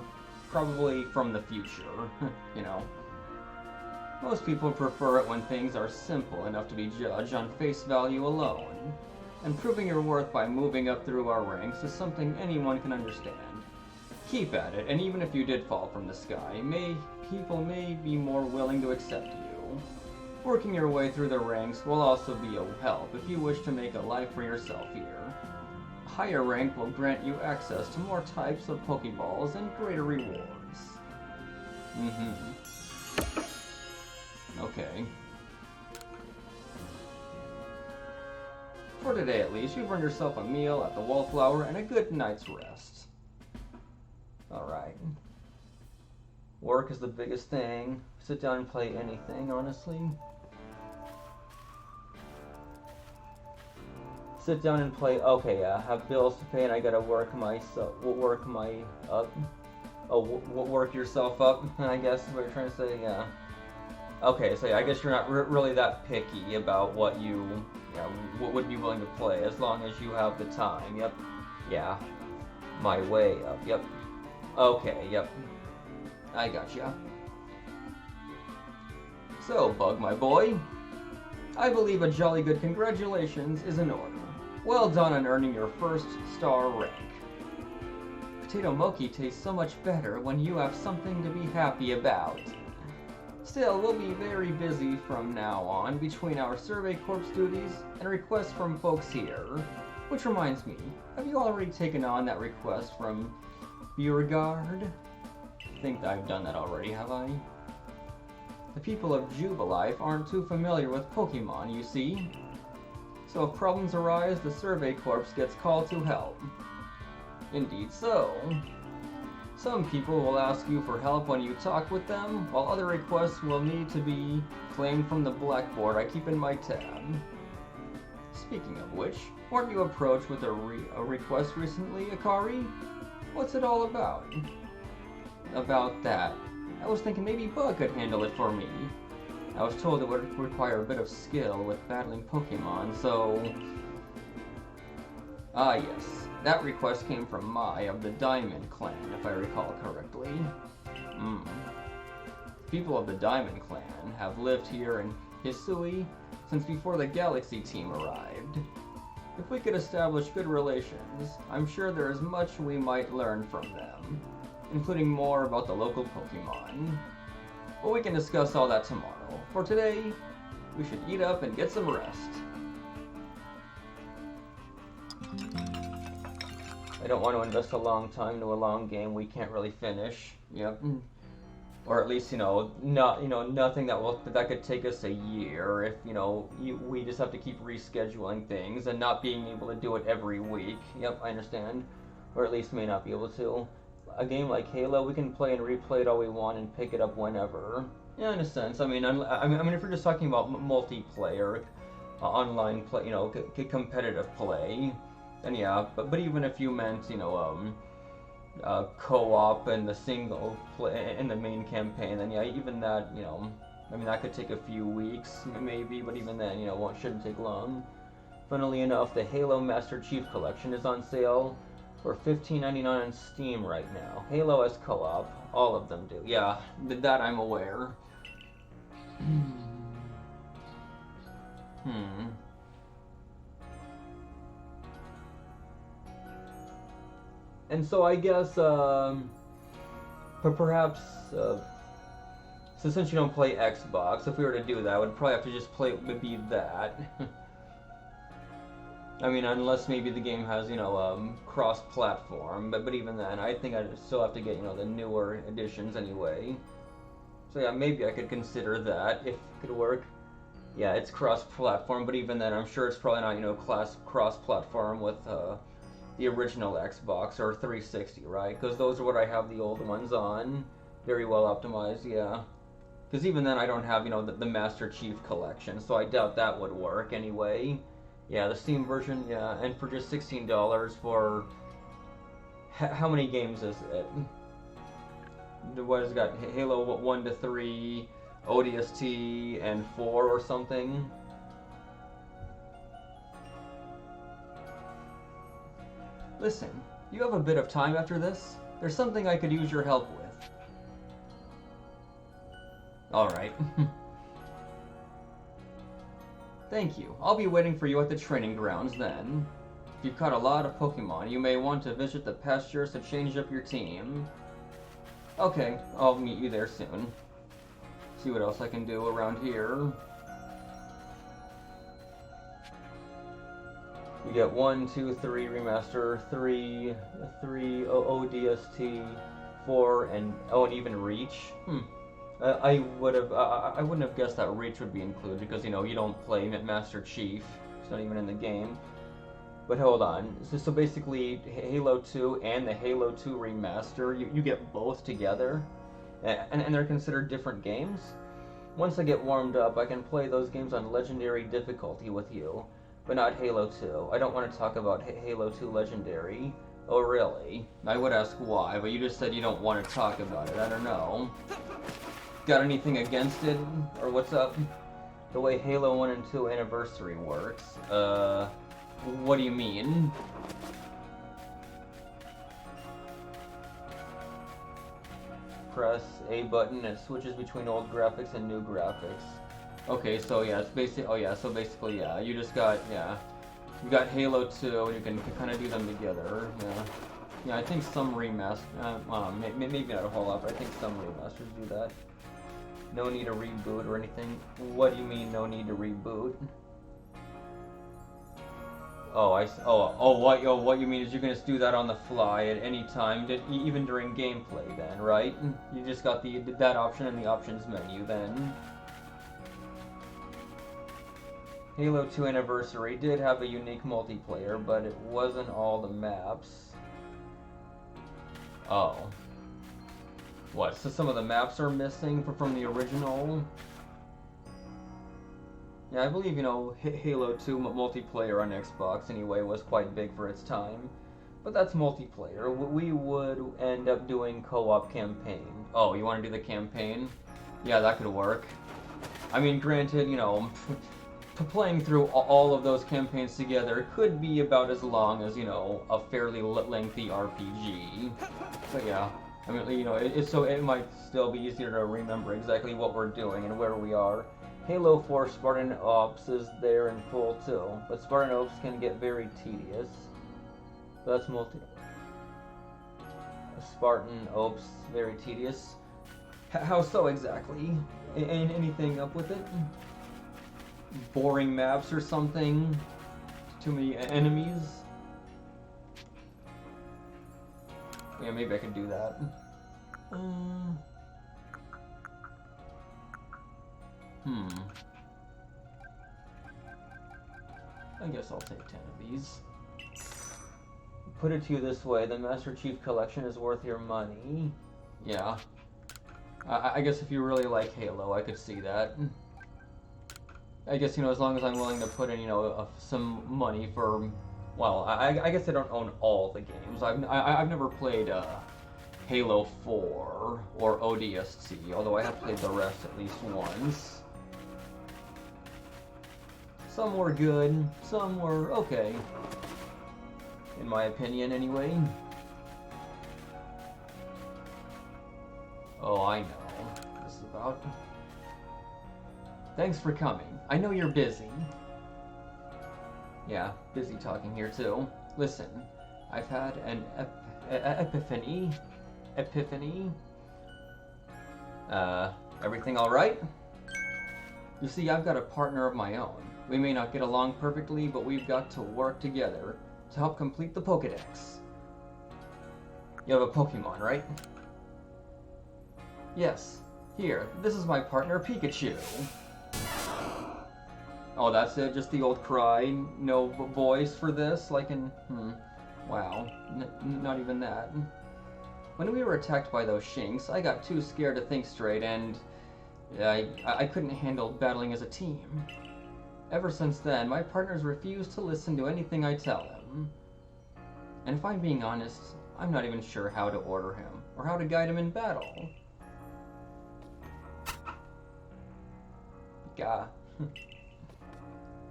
Probably from the future, you know. Most people prefer it when things are simple enough to be judged on face value alone. And proving your worth by moving up through our ranks is something anyone can understand. Keep at it, and even if you did fall from the sky, people may be more willing to accept you. Working your way through the ranks will also be a help if you wish to make a life for yourself here. A higher rank will grant you access to more types of Pokeballs and greater rewards. Okay. For today at least, you've earned yourself a meal at the Wallflower and a good night's rest. Alright. Work is the biggest thing. Sit down and play anything, honestly. Sit down and play. Okay, yeah. Have bills to pay, and I gotta work work yourself up. I guess is what you're trying to say. Yeah. Okay, so yeah, I guess you're not really that picky about what would be willing to play, as long as you have the time. Yep. Yeah. My way up. Yep. Okay. Yep. I gotcha. So, Bug, my boy, I believe a jolly good congratulations is in order. Well done on earning your first star rank. Potato Mochi tastes so much better when you have something to be happy about. Still, we'll be very busy from now on between our Survey Corps duties and requests from folks here. Which reminds me, have you already taken on that request from Beauregard? I think I've done that already, have I? The people of Jubilife aren't too familiar with Pokémon, you see. So if problems arise, the Survey Corps gets called to help. Indeed so. Some people will ask you for help when you talk with them, while other requests will need to be claimed from the blackboard I keep in my tab. Speaking of which, weren't you approached with a request recently, Akari? What's it all about? About that. I was thinking maybe Bug could handle it for me. I was told it would require a bit of skill with battling Pokémon, so... Ah yes, that request came from Mai of the Diamond Clan, if I recall correctly. People of the Diamond Clan have lived here in Hisui since before the Galaxy team arrived. If we could establish good relations, I'm sure there is much we might learn from them, including more about the local Pokémon. But we can discuss all that tomorrow. For today, we should eat up and get some rest. I don't want to invest a long time into a long game we can't really finish. Yep. Or at least, nothing that could take us a year if, we just have to keep rescheduling things and not being able to do it every week. Yep, I understand. Or at least may not be able to. A game like Halo, we can play and replay it all we want and pick it up whenever. Yeah, in a sense. I mean, if we're just talking about multiplayer, online play, competitive play, then yeah. But even if you meant, co-op and the single play in the main campaign, then yeah, even that, that could take a few weeks, maybe. But even then, shouldn't take long. Funnily enough, the Halo Master Chief Collection is on sale for $15.99 on Steam right now. Halo has co-op. All of them do. Yeah, that I'm aware. Hmm. And so I guess, but perhaps, so since you don't play Xbox, if we were to do that, I would probably have to just play maybe that. I mean, unless maybe the game has, cross-platform, but even then, I think I'd still have to get, the newer editions anyway. So yeah, maybe I could consider that if it could work. Yeah, it's cross-platform, but even then, I'm sure it's probably not, cross-platform with the original Xbox or 360, right? Because those are what I have the old ones on. Very well optimized, yeah. Because even then, I don't have, the Master Chief Collection, so I doubt that would work anyway. Yeah, the Steam version, yeah, and for just $16 for how many games is it? What has it got? Halo 1 to 3, ODST, and 4 or something? Listen, you have a bit of time after this? There's something I could use your help with. Alright. Thank you. I'll be waiting for you at the training grounds then. If you've caught a lot of Pokémon, you may want to visit the pastures to change up your team. Okay, I'll meet you there soon. See what else I can do around here. We get 1, 2, 3 remaster, 3 ODST, 4, and even Reach. I wouldn't have guessed that Reach would be included because you don't play Master Chief. It's not even in the game. But hold on. So basically, Halo 2 and the Halo 2 remaster, you get both together, and they're considered different games. Once I get warmed up, I can play those games on Legendary difficulty with you, but not Halo 2. I don't want to talk about Halo 2 Legendary. Oh really? I would ask why, but you just said you don't want to talk about it. I don't know. Got anything against it? Or what's up? The way Halo 1 and 2 Anniversary works. What do you mean? Press A button and it switches between old graphics and new graphics. Okay, so yeah, it's basically, so basically, yeah, you just got, you got Halo 2 and you can kind of do them together, yeah. Yeah, I think some remaster, maybe not a whole lot, but I think some remasters do that. No need to reboot or anything. What do you mean, no need to reboot? What you mean is you can just do that on the fly at any time, even during gameplay then, right? You just got that option in the options menu then. Halo 2 Anniversary did have a unique multiplayer, but it wasn't all the maps. Oh. What, so some of the maps are missing from the original? Yeah, I believe, Halo 2 multiplayer on Xbox anyway was quite big for its time. But that's multiplayer. We would end up doing co-op campaign. Oh, you want to do the campaign? Yeah, that could work. I mean, granted, playing through all of those campaigns together could be about as long as, a fairly lengthy RPG. But yeah, I mean, it might still be easier to remember exactly what we're doing and where we are. Halo 4 Spartan Ops is there in full too, but Spartan Ops can get very tedious. So that's Spartan Ops, very tedious. How so exactly? Anything up with it? Boring maps or something? Too many enemies? Yeah, maybe I could do that. I guess I'll take 10 of these. Put it to you this way, the Master Chief Collection is worth your money. Yeah. I guess if you really like Halo, I could see that. I guess, as long as I'm willing to put in, some money for... Well, I guess I don't own all the games. I've never played, Halo 4 or ODST, although I have played the rest at least once. Some were good, some were okay. In my opinion, anyway. Oh, I know. This is about... Thanks for coming. I know you're busy. Yeah, busy talking here too. Listen, I've had an epiphany. Epiphany? Everything alright? You see, I've got a partner of my own. We may not get along perfectly, but we've got to work together to help complete the Pokédex. You have a Pokémon, right? Yes. Here, this is my partner, Pikachu. Oh, that's it? Just the old cry? No voice for this? Like in... Wow. Not even that. When we were attacked by those Shinx, I got too scared to think straight, and... I couldn't handle battling as a team. Ever since then, my partners refuse to listen to anything I tell them. And if I'm being honest, I'm not even sure how to order him, or how to guide him in battle. Gah.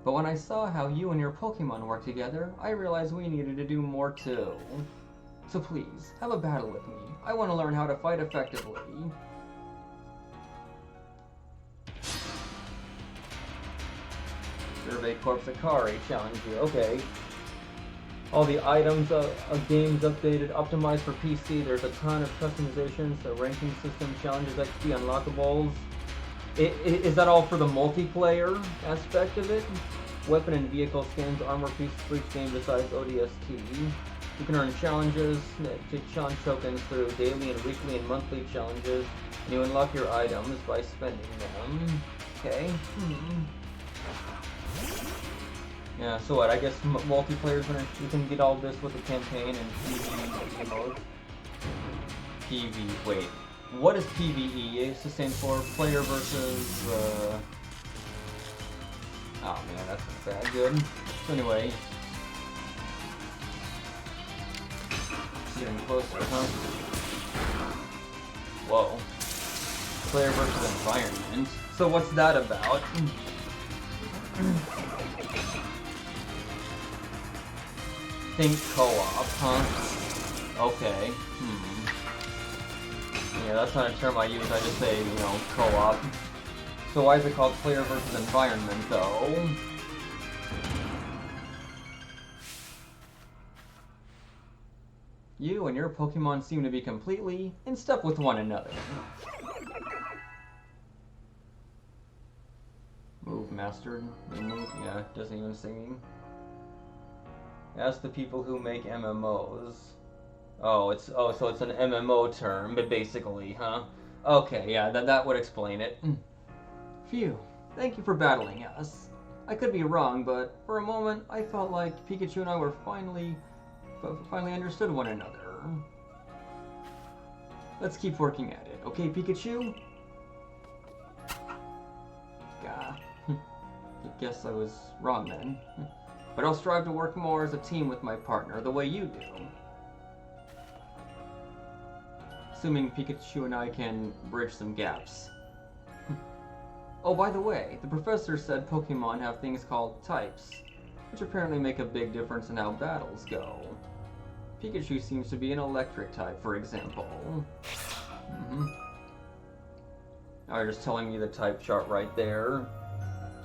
But when I saw how you and your Pokemon work together, I realized we needed to do more too. So please, have a battle with me. I want to learn how to fight effectively. Survey Corpse Akari challenge you. Okay. All the items of games updated, optimized for PC. There's a ton of customizations, the ranking system, challenges, XP, unlockables. Is that all for the multiplayer aspect of it? Weapon and vehicle skins, armor pieces for each game besides ODST. You can earn challenges, challenge tokens through daily and weekly and monthly challenges. And you unlock your items by spending them. Okay. Yeah, so what? I guess multiplayer's gonna... You can get all this with the campaign and PvE mode. PV... Wait. What is PvE? It's the same for player versus... Oh man, that's not that good. So anyway... Getting closer, huh? Whoa. Player versus environment. So what's that about? Think co-op, huh? Okay. Yeah, that's not a term I use, I just say, you know, co-op. So why is it called player versus environment, though? You and your Pokemon seem to be completely in step with one another. Move mastered. Move, yeah, doesn't even sing. Ask the people who make MMOs. So it's an MMO term, but basically, huh? Okay, yeah, that would explain it. Phew, thank you for battling us. I could be wrong, but for a moment, I felt like Pikachu and I were finally understood one another. Let's keep working at it, okay, Pikachu? Gah. I guess I was wrong then. But I'll strive to work more as a team with my partner, the way you do. Assuming Pikachu and I can bridge some gaps. Oh, by the way, the professor said Pokemon have things called types, which apparently make a big difference in how battles go. Pikachu seems to be an electric type, for example. Now you're just telling me the type chart right there.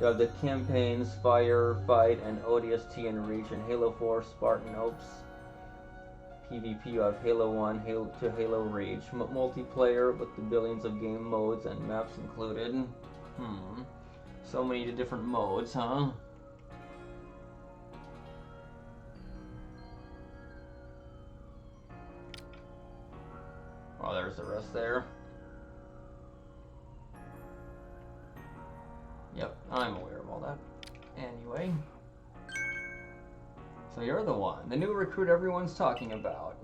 You have the campaigns, Fire, Fight, and ODST and Reach, and Halo 4, Spartan Ops. PvP, you have Halo 1 to Halo Reach. Multiplayer with the billions of game modes and maps included. So many different modes, huh? Oh, there's the rest there. Yep, I'm aware of all that. Anyway. So you're the one, the new recruit everyone's talking about.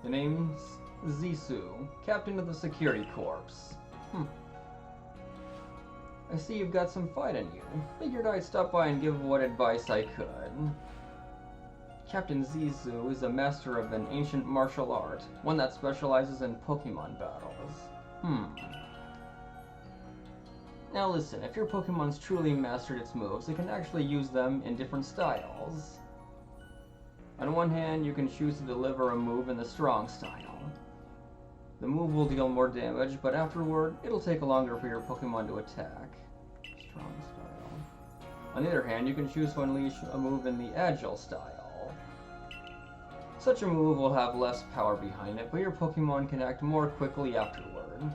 The name's Zissou, captain of the security corps. I see you've got some fight in you. Figured I'd stop by and give what advice I could. Captain Zissou is a master of an ancient martial art, one that specializes in Pokemon battles. Now listen, if your Pokemon's truly mastered its moves, it can actually use them in different styles. On one hand, you can choose to deliver a move in the strong style. The move will deal more damage, but afterward, it'll take longer for your Pokemon to attack. Strong style. On the other hand, you can choose to unleash a move in the Agile style. Such a move will have less power behind it, but your Pokemon can act more quickly afterward.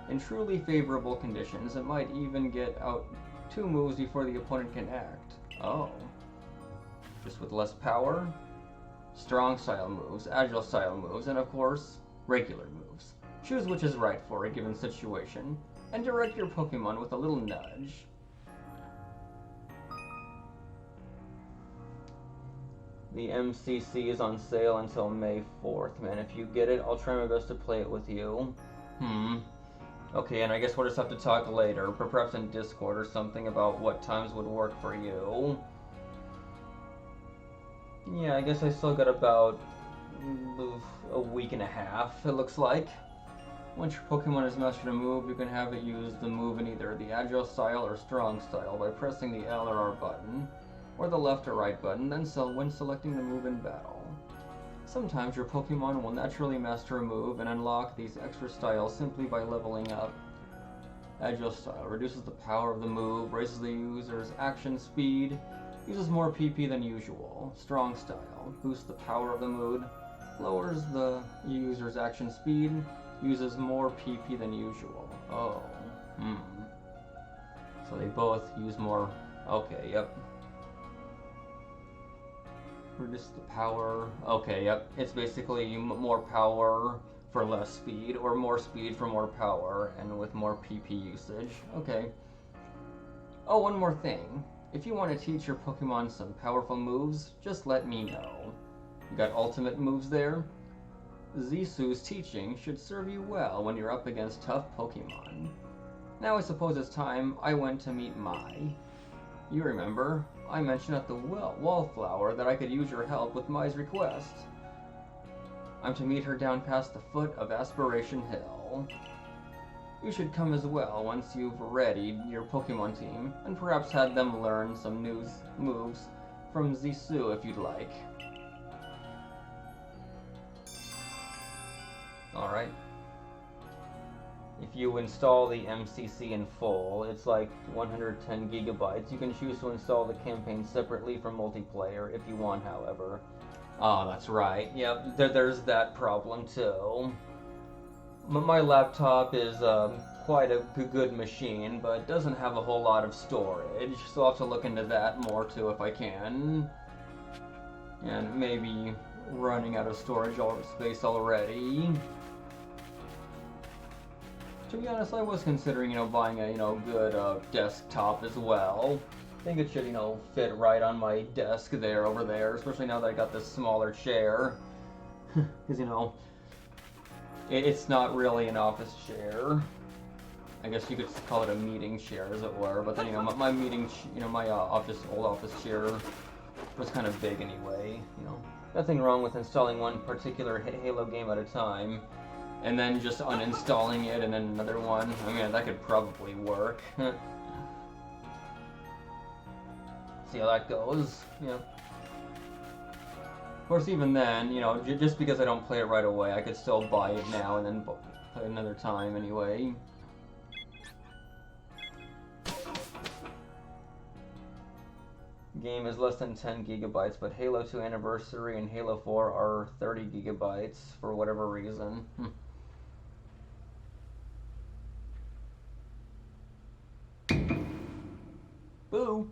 In truly favorable conditions, it might even get out 2 moves before the opponent can act. Oh. Just with less power? Strong style moves, Agile style moves, and of course, regular moves. Choose which is right for a given situation, and direct your Pokemon with a little nudge. The MCC is on sale until May 4th, man. If you get it, I'll try my best to play it with you. Okay, and I guess we'll just have to talk later, perhaps in Discord or something, about what times would work for you. Yeah, I guess I still got about a week and a half, it looks like. Once your Pokemon has mastered a move, you can have it use the move in either the Agile style or Strong style by pressing the L or R button, or the left or right button, then when selecting the move in battle. Sometimes your Pokemon will naturally master a move and unlock these extra styles simply by leveling up. Agile style reduces the power of the move, raises the user's action speed, uses more PP than usual. Strong style boosts the power of the move, lowers the user's action speed, uses more PP than usual. Oh, So they both use more. Okay, yep. Reduce the power. Okay, yep. It's basically more power for less speed, or more speed for more power, and with more PP usage. Okay. Oh, one more thing. If you want to teach your Pokemon some powerful moves, just let me know. You got ultimate moves there? Zisu's teaching should serve you well when you're up against tough Pokemon. Now I suppose it's time I went to meet Mai. You remember, I mentioned at the Wallflower that I could use your help with Mai's request. I'm to meet her down past the foot of Aspiration Hill. You should come as well once you've readied your Pokemon team, and perhaps had them learn some new moves from Zisu if you'd like. Alright. If you install the MCC in full, it's like 110 gigabytes. You can choose to install the campaign separately from multiplayer if you want, however. Oh, that's right. Yep, there's that problem too. My laptop is quite a good machine, but doesn't have a whole lot of storage, so I'll have to look into that more too if I can. And maybe running out of storage space already. To be honest, I was considering, buying a, good desktop as well. I think it should, fit right on my desk over there, especially now that I got this smaller chair. Because, it's not really an office chair. I guess you could call it a meeting chair, as it were. But then, my meeting, my old office chair was kind of big anyway. Nothing wrong with installing one particular Halo game at a time, and then just uninstalling it and then another one. I mean, that could probably work. See how that goes. Yep. Of course, even then, just because I don't play it right away, I could still buy it now and then play it another time anyway. Game is less than 10 gigabytes, but Halo 2 Anniversary and Halo 4 are 30 gigabytes for whatever reason. Boo!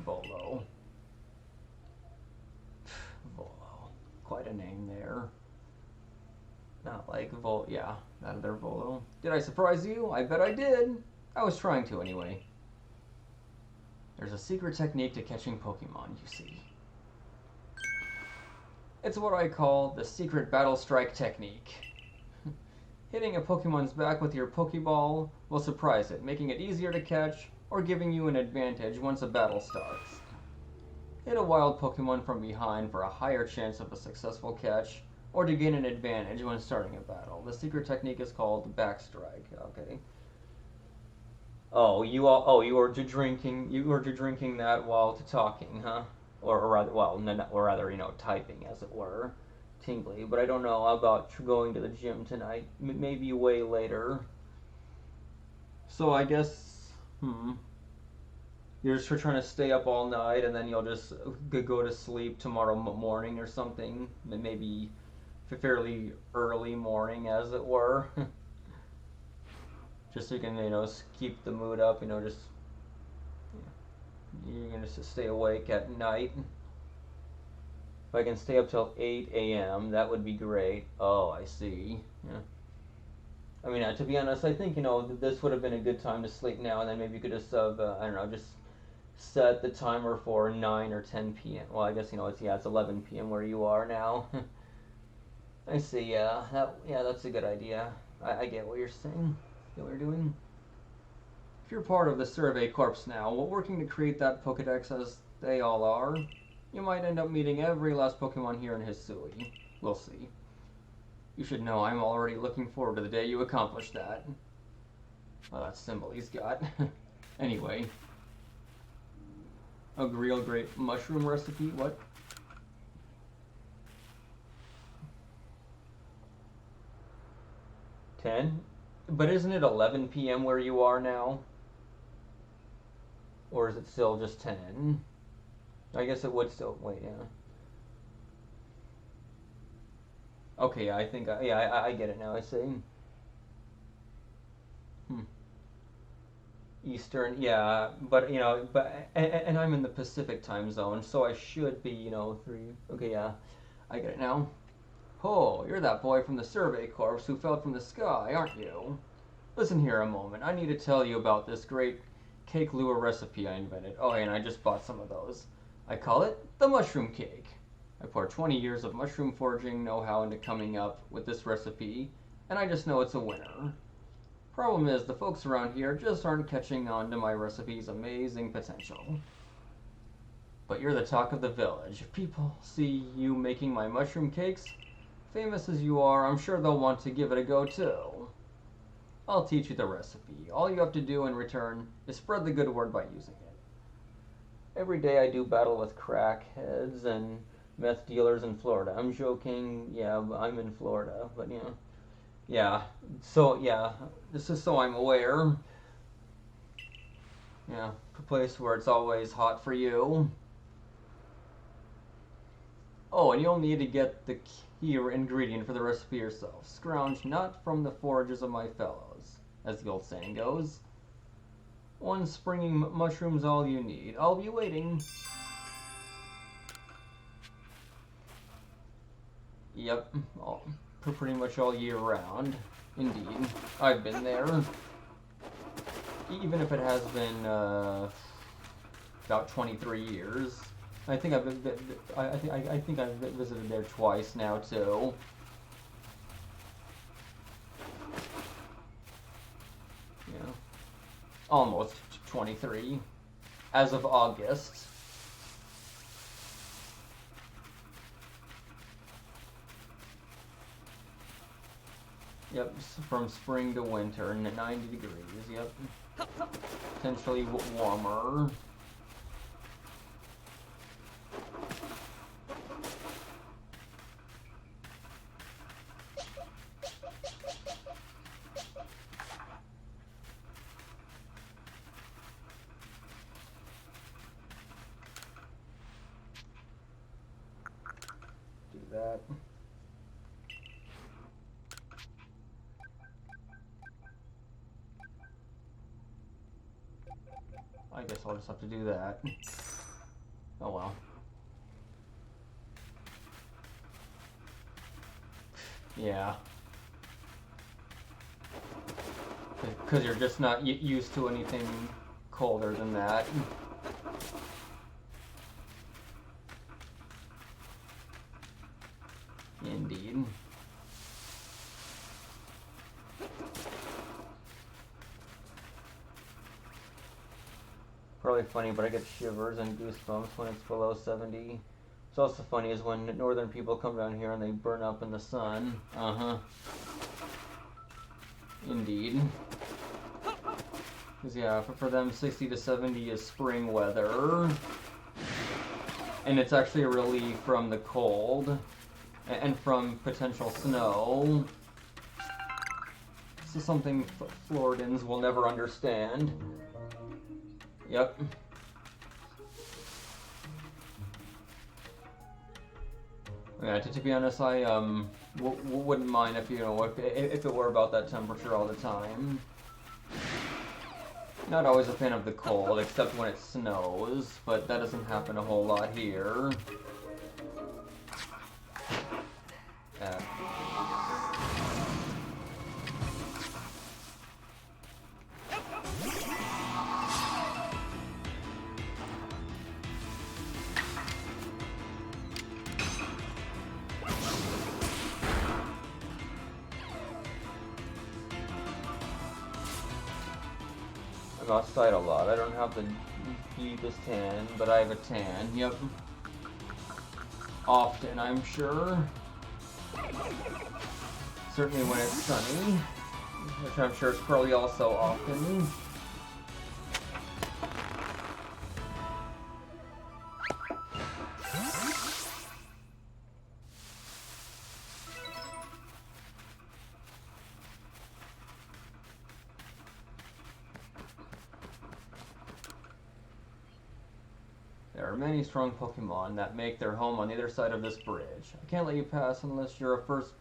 Volo. Volo. Quite a name there. Not like yeah, that other Volo. Did I surprise you? I bet I did. I was trying to anyway. There's a secret technique to catching Pokemon, you see. It's what I call the secret battle strike technique. Hitting a Pokemon's back with your Pokeball will surprise it, making it easier to catch or giving you an advantage once a battle starts. Hit a wild Pokemon from behind for a higher chance of a successful catch or to gain an advantage when starting a battle. The secret technique is called backstrike. Okay. Oh, you were drinking that while talking, huh? Or rather, typing, as it were. Tingly, but I don't know about going to the gym tonight. Maybe way later. So I guess, you're just trying to stay up all night, and then you'll just go to sleep tomorrow morning or something. Maybe fairly early morning, as it were. Just so you can, keep the mood up. Just you're gonna just stay awake at night. If I can stay up till 8 a.m., that would be great. Oh, I see. Yeah. I mean, to be honest, I think, this would have been a good time to sleep now, and then maybe you could just have, I don't know, just set the timer for 9 or 10 p.m. Well, I guess, it's 11 p.m. where you are now. I see, yeah. That's a good idea. I get what you're saying. Get what you're doing. If you're part of the Survey Corps now, working to create that Pokedex as they all are, you might end up meeting every last Pokemon here in Hisui. We'll see. You should know I'm already looking forward to the day you accomplish that. Well, that symbol he's got. Anyway. A real great mushroom recipe? What? $10? But isn't it 11 p.m. where you are now? Or is it still just 10? I guess it would still... Wait, yeah. Okay, I think... I get it now, I see. Eastern, yeah, but, and I'm in the Pacific time zone, so I should be, 3... Okay, yeah, I get it now. Oh, you're that boy from the Survey Corps who fell from the sky, aren't you? Listen here a moment. I need to tell you about this great cake lure recipe I invented. Oh, and I just bought some of those. I call it the mushroom cake. I poured 20 years of mushroom foraging know-how into coming up with this recipe, and I just know it's a winner. Problem is, the folks around here just aren't catching on to my recipe's amazing potential. But you're the talk of the village. If people see you making my mushroom cakes, famous as you are, I'm sure they'll want to give it a go too. I'll teach you the recipe. All you have to do in return is spread the good word by using it. Every day I do battle with crackheads and meth dealers in Florida. I'm joking. Yeah, I'm in Florida, but yeah. So, yeah, this is so I'm aware. Yeah, a place where it's always hot for you. Oh, and you'll need to get the key ingredient for the recipe yourself. Scrounge not from the forages of my fellows, as the old saying goes. One springing mushroom's all you need. I'll be waiting. Yep, pretty much all year round. Indeed, I've been there. Even if it has been about 23 years. I think I've visited there twice now too. Yeah, almost 23, as of August. Yep, from spring to winter, 90 degrees. Yep, potentially warmer. That. I guess I'll just have to do that. Oh well. Yeah. Because you're just not used to anything colder than that. Indeed. Probably funny, but I get shivers and goosebumps when it's below 70. It's also funny is when northern people come down here and they burn up in the sun. Uh-huh. Indeed. Because yeah, for them 60 to 70 is spring weather. And it's actually a relief from the cold. And from potential snow. This is something Floridans will never understand. Yep. Yeah, to be honest, I wouldn't mind if, you know, if it were about that temperature all the time. Not always a fan of the cold, except when it snows, but that doesn't happen a whole lot here. Yeah. I'm outside a lot. I don't have the deepest tan, but I have a tan. Yep. Often, I'm sure. Certainly when it's sunny, which I'm sure it's probably also often. There are many strong Pokémon that make their home on the other side of this bridge. I can't let you pass unless you're a first...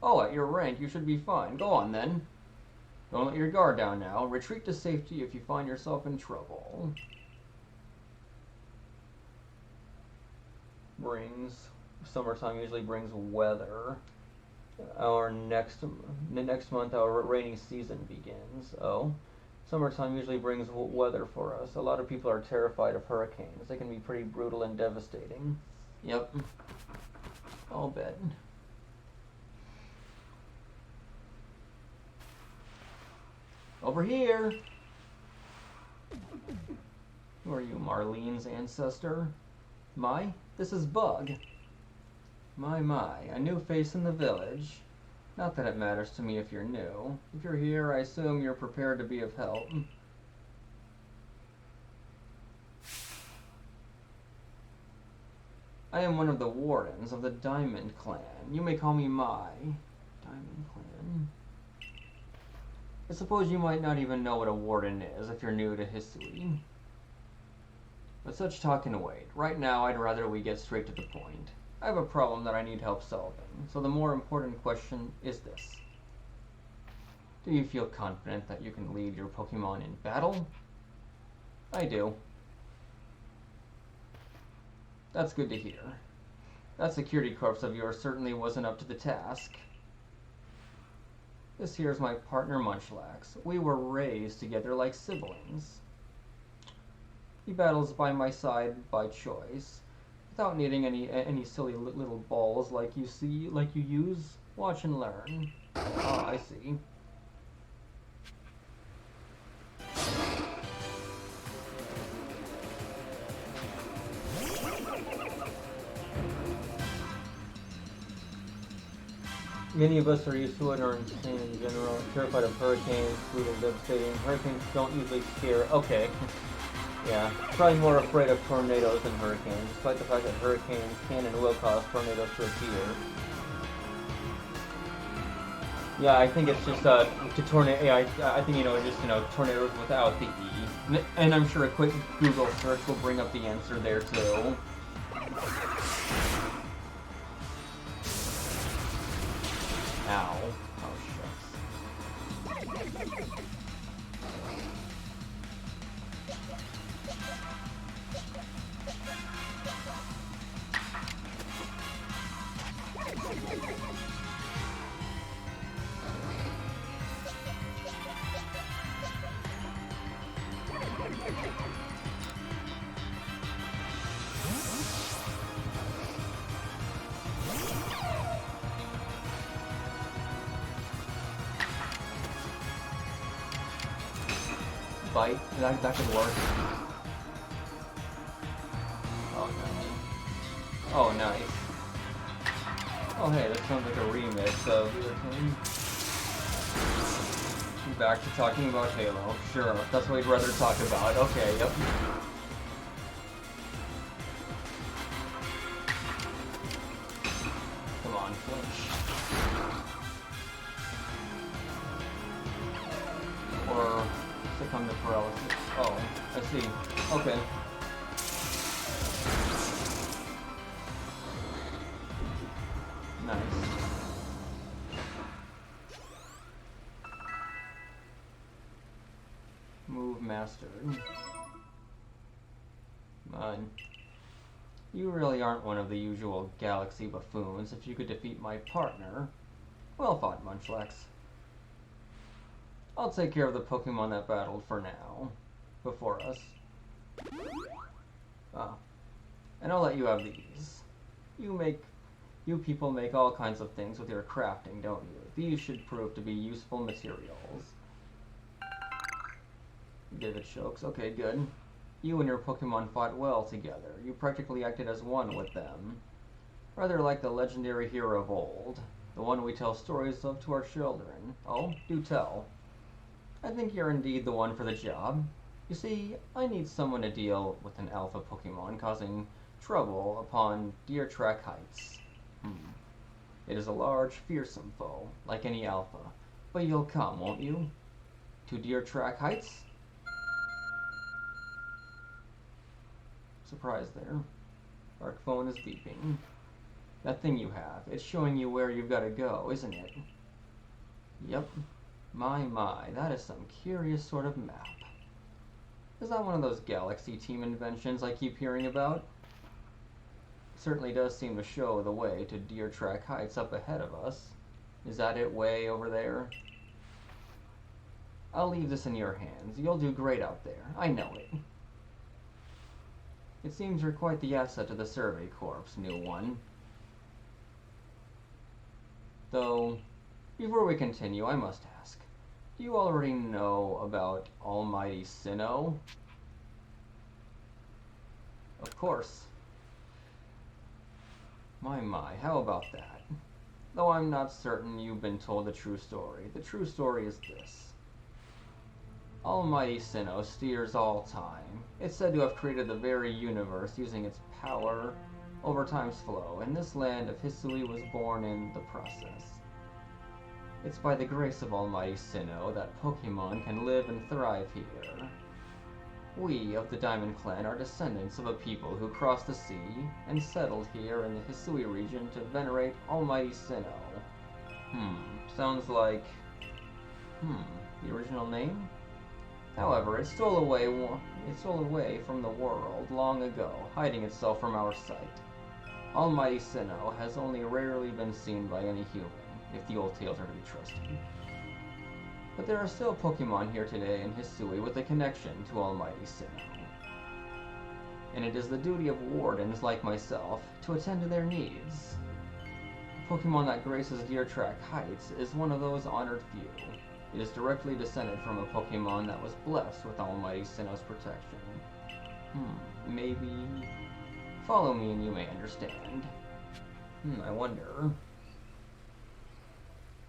Oh, at your rank, you should be fine. Go on, then. Don't let your guard down now. Retreat to safety if you find yourself in trouble. Summertime usually brings weather. Next month, our rainy season begins. Oh. Summertime usually brings weather for us. A lot of people are terrified of hurricanes. They can be pretty brutal and devastating. Yep. I'll bet. Over here! Who are you, Marlene's ancestor? This is Bug. My, a new face in the village. Not that it matters to me if you're new. If you're here, I assume you're prepared to be of help. I am one of the wardens of the Diamond Clan. You may call me Mai. Diamond Clan. I suppose you might not even know what a warden is if you're new to history. But such talk can wait. Right now, I'd rather we get straight to the point. I have a problem that I need help solving, so the more important question is this. Do you feel confident that you can lead your Pokémon in battle? I do. That's good to hear. That security corpse of yours certainly wasn't up to the task. This here's my partner Munchlax. We were raised together like siblings. He battles by my side by choice. Without needing any silly little balls like you use. Watch and learn. Ah, I see. Many of us are used to it or insane in general. Terrified of hurricanes, brutal, devastating. Hurricanes don't usually scare. Okay. Yeah, probably more afraid of tornadoes than hurricanes, despite the fact that hurricanes can and will cause tornadoes to appear. Yeah, I think it's just I think tornadoes without the E, and I'm sure a quick Google search will bring up the answer there too. Ow! Oh shucks. Bite. That could work. Oh no. Oh nice. Oh hey, that sounds like a remix of Back to talking about Halo. Sure, that's what we'd rather talk about. Okay, yep. Come on, flinch. Or succumb to paralysis. Oh, I see. Okay. Move mastered. You really aren't one of the usual galaxy buffoons. If you could defeat my partner, well fought, Munchlax. I'll take care of the Pokemon that battled for now, before us. Ah, and I'll let you have these. You people make all kinds of things with your crafting, don't you? These should prove to be useful materials. Give it chokes. Okay, good. You and your Pokemon fought well together. You practically acted as one with them. Rather like the legendary hero of old. The one we tell stories of to our children. Oh, do tell. I think you're indeed the one for the job. You see, I need someone to deal with an alpha Pokemon causing trouble upon Deer Track Heights. It is a large, fearsome foe, like any alpha. But you'll come, won't you? To Deer Track Heights? Surprise there. Our phone is beeping. That thing you have, it's showing you where you've got to go, isn't it? Yep. My, that is some curious sort of map. Is that one of those Galaxy Team inventions I keep hearing about? It certainly does seem to show the way to Deer Track Heights up ahead of us. Is that it way over there? I'll leave this in your hands. You'll do great out there. I know it. It seems you're quite the asset to the Survey Corps, new one. Though, before we continue, I must ask, do you already know about Almighty Sinnoh? Of course. My, how about that? Though I'm not certain you've been told the true story. The true story is this. Almighty Sinnoh steers all time. It's said to have created the very universe using its power over time's flow, and this land of Hisui was born in the process. It's by the grace of Almighty Sinnoh that Pokemon can live and thrive here. We of the Diamond Clan are descendants of a people who crossed the sea and settled here in the Hisui region to venerate Almighty Sinnoh. Sounds like... the original name? However, it stole away from the world long ago, hiding itself from our sight. Almighty Sinnoh has only rarely been seen by any human, if the old tales are to be trusted. But there are still Pokemon here today in Hisui with a connection to Almighty Sinnoh. And it is the duty of wardens like myself to attend to their needs. The Pokemon that graces Deer Track Heights is one of those honored few. It is directly descended from a Pokemon that was blessed with Almighty Sinnoh's protection. Maybe... Follow me and you may understand. I wonder...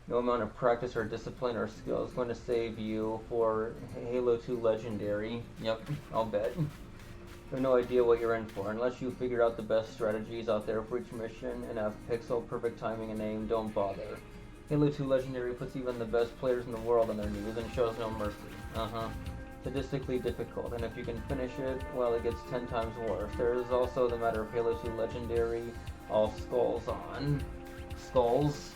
No amount of practice or discipline or skill is going to save you for Halo 2 Legendary. Yep, I'll bet. You have no idea what you're in for. Unless you figured out the best strategies out there for each mission and have pixel perfect timing and aim, don't bother. Halo 2 Legendary puts even the best players in the world on their knees and shows no mercy. Sadistically difficult, and if you can finish it, well, it gets 10 times worse. There is also the matter of Halo 2 Legendary, all skulls on. Skulls?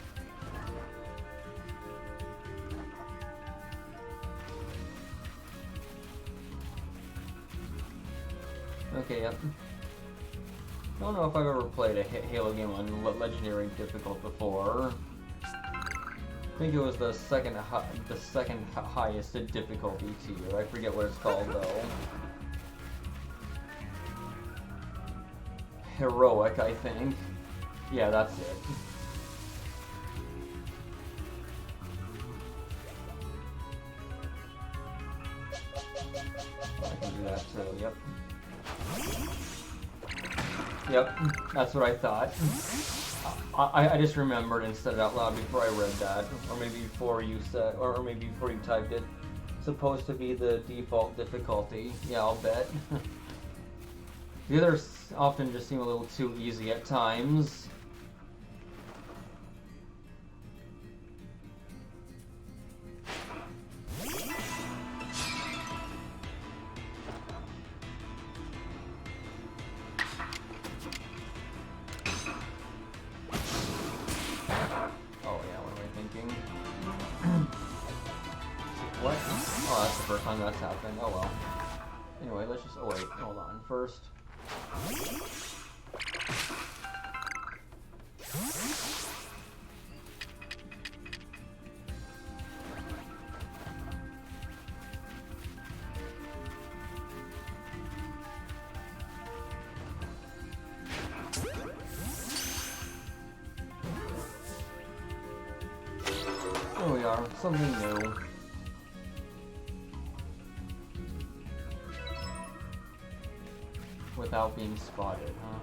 Okay, yep. I don't know if I've ever played a Halo game on Legendary difficult before. I think it was the second highest difficulty tier. I forget what it's called though. Heroic, I think. Yeah, that's it. I can do that too, yep. Yep, that's what I thought. I just remembered and said it out loud before I read that, or maybe before you said, or maybe before you typed it. Supposed to be the default difficulty. Yeah, I'll bet. The others often just seem a little too easy at times. What? Oh, that's first time that's happened. Oh well. Anyway, let's just... Oh wait, hold on. First... Here we are, something new. Without being spotted, huh?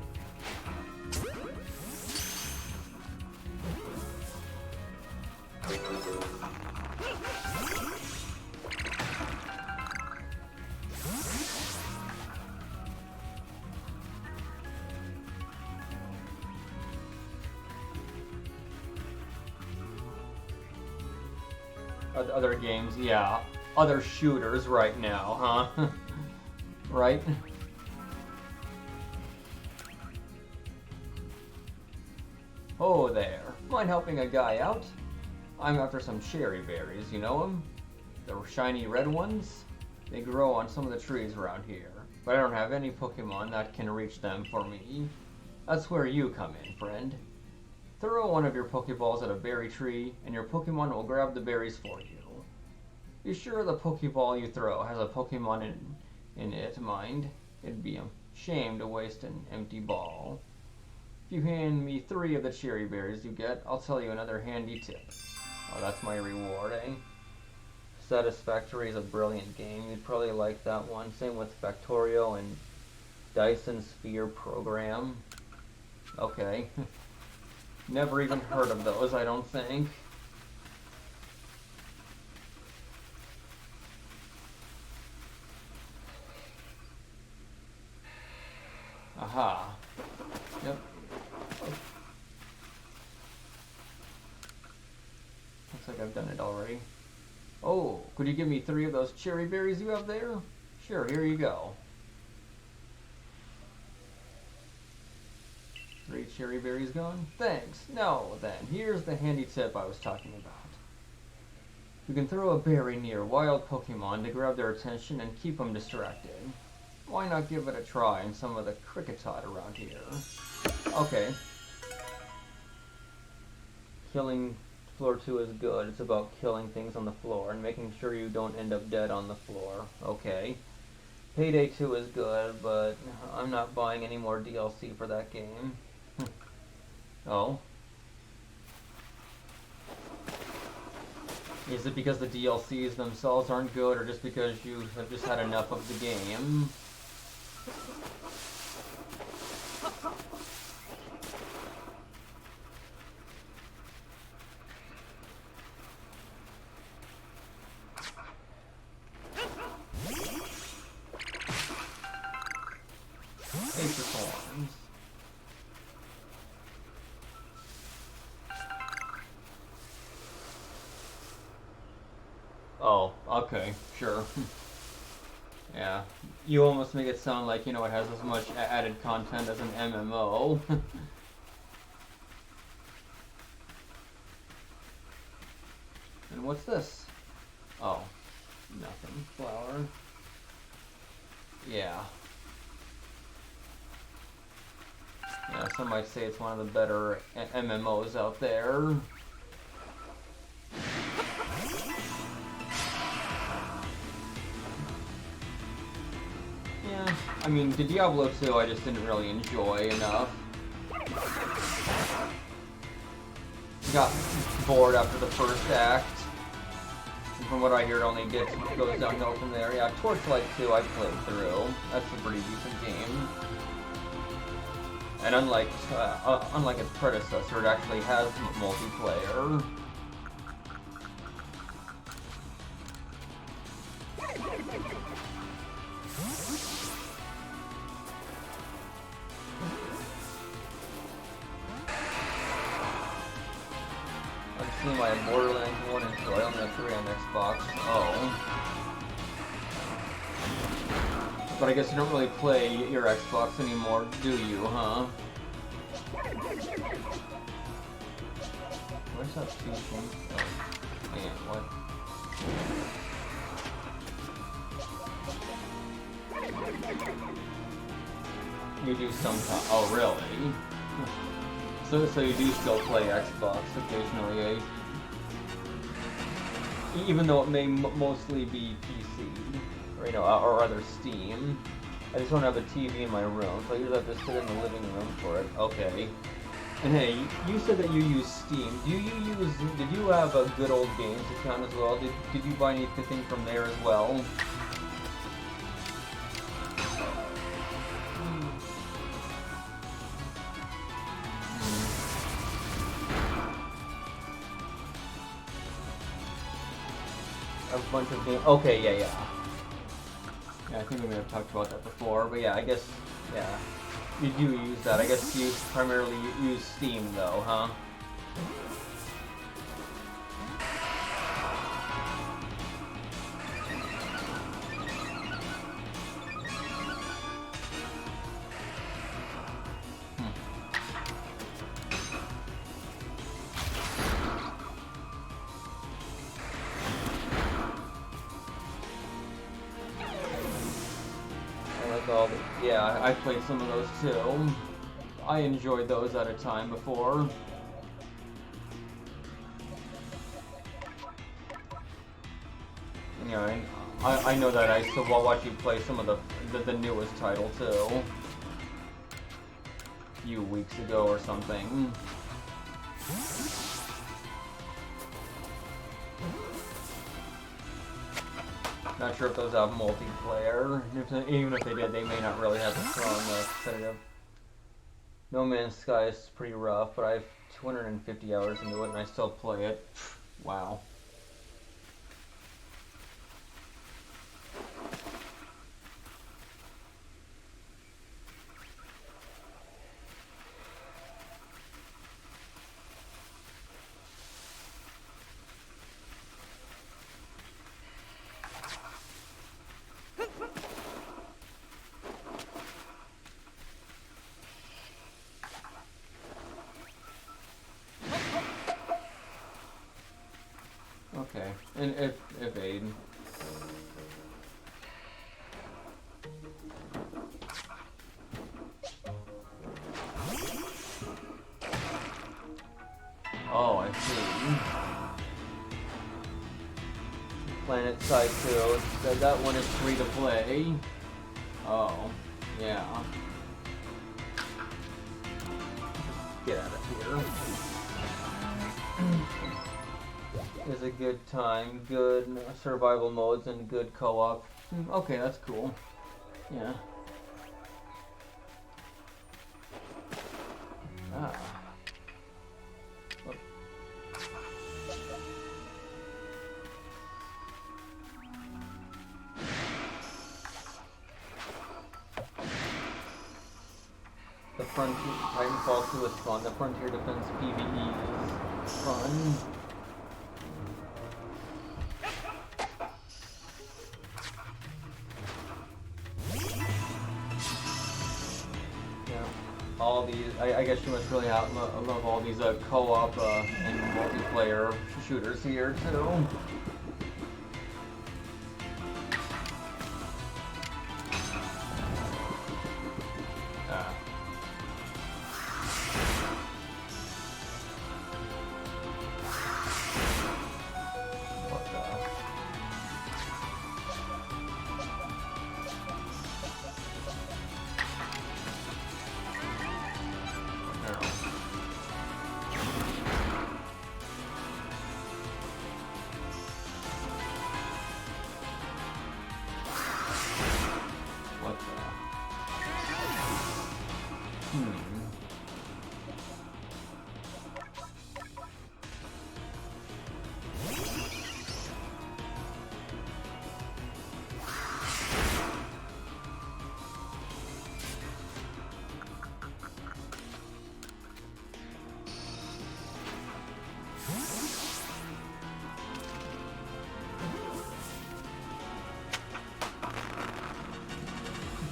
Other games, yeah. Other shooters right now, huh? Right? Oh there. Mind helping a guy out? I'm after some cherry berries, you know them? The shiny red ones? They grow on some of the trees around here, but I don't have any Pokémon that can reach them for me. That's where you come in, friend. Throw one of your Pokeballs at a berry tree, and your Pokemon will grab the berries for you. Be sure the Pokeball you throw has a Pokemon in it, mind. It'd be a shame to waste an empty ball. If you hand me 3 of the cherry berries you get, I'll tell you another handy tip. Oh, that's my reward, eh? Satisfactory is a brilliant game. You'd probably like that one. Same with Factorio and Dyson Sphere Program. Okay. Never even heard of those, I don't think. Aha. Yep. Looks like I've done it already. Oh, could you give me 3 of those cherry berries you have there? Sure, here you go. 3 cherry berries gone? Thanks. Now then, here's the handy tip I was talking about. You can throw a berry near wild Pokemon to grab their attention and keep them distracted. Why not give it a try in some of the Cricketot around here? Okay. Killing floor 2 is good. It's about killing things on the floor and making sure you don't end up dead on the floor. Okay. Payday 2 is good, but I'm not buying any more DLC for that game. Oh. Is it because the DLCs themselves aren't good, or just because you have just had enough of the game? Ace of Thorns. Oh, okay, sure. Yeah, you almost make it sound like, you know, it has as much added content as an MMO. And what's this? Oh, nothing. Flower. Yeah. Yeah, some might say it's one of the better MMOs out there. Yeah, I mean, the Diablo 2 I just didn't really enjoy enough. Got bored after the first act. And from what I hear, it only goes downhill from there. Yeah, Torchlight 2 I played through. That's a pretty decent game. And unlike its predecessor, it actually has multiplayer. I've seen my Borderlands 1 and 2. I only have 3 on Xbox. Oh. But I guess you don't really play your Xbox anymore, do you, huh? Where's that two thing? Oh, man, what? do sometimes. Oh, really? So you do still play Xbox occasionally, eh? Even though it may mostly be PC, or, you know, or rather Steam. I just don't have a TV in my room, so I usually have to sit in the living room for it. Okay. And hey, you said that you use Steam. Did you have a good old games account as well? Did you buy anything from there as well? A bunch of games. Okay, yeah. Yeah, I think we may have talked about that before, but yeah, I guess, yeah. You do use that. I guess you primarily use Steam though, huh? Yeah, I played some of those too. I enjoyed those at a time before. Yeah, I know that I still will watch you play some of the newest title too. A few weeks ago or something. Not sure if those have multiplayer. Even if they did, they may not really have a strong competitive. No Man's Sky is pretty rough, but I have 250 hours into it and I still play it. Wow. Okay, and if aid. Oh, I see. Planet Side 2, that one is free to play. Oh, yeah. Get out of here. Is a good time, good survival modes, and good co-op. Okay, that's cool. Yeah. Ah. The Frontier Titanfall 2 is fun. The Frontier Defense PvE is fun. All these, I guess you must really love all these co-op and multiplayer shooters here too.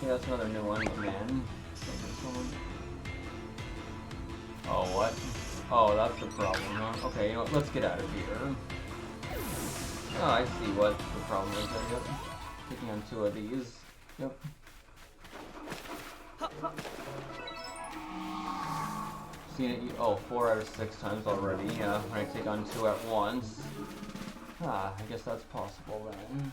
Yeah, that's another new one, man. Oh, what? Oh, that's the problem, huh? Okay, you know what, let's get out of here. Oh, I see what the problem is there, yep. Taking on two of these. Yep. Seen it, oh, 4 out of 6 times already, yeah, when I take on 2 at once. Ah, I guess that's possible then.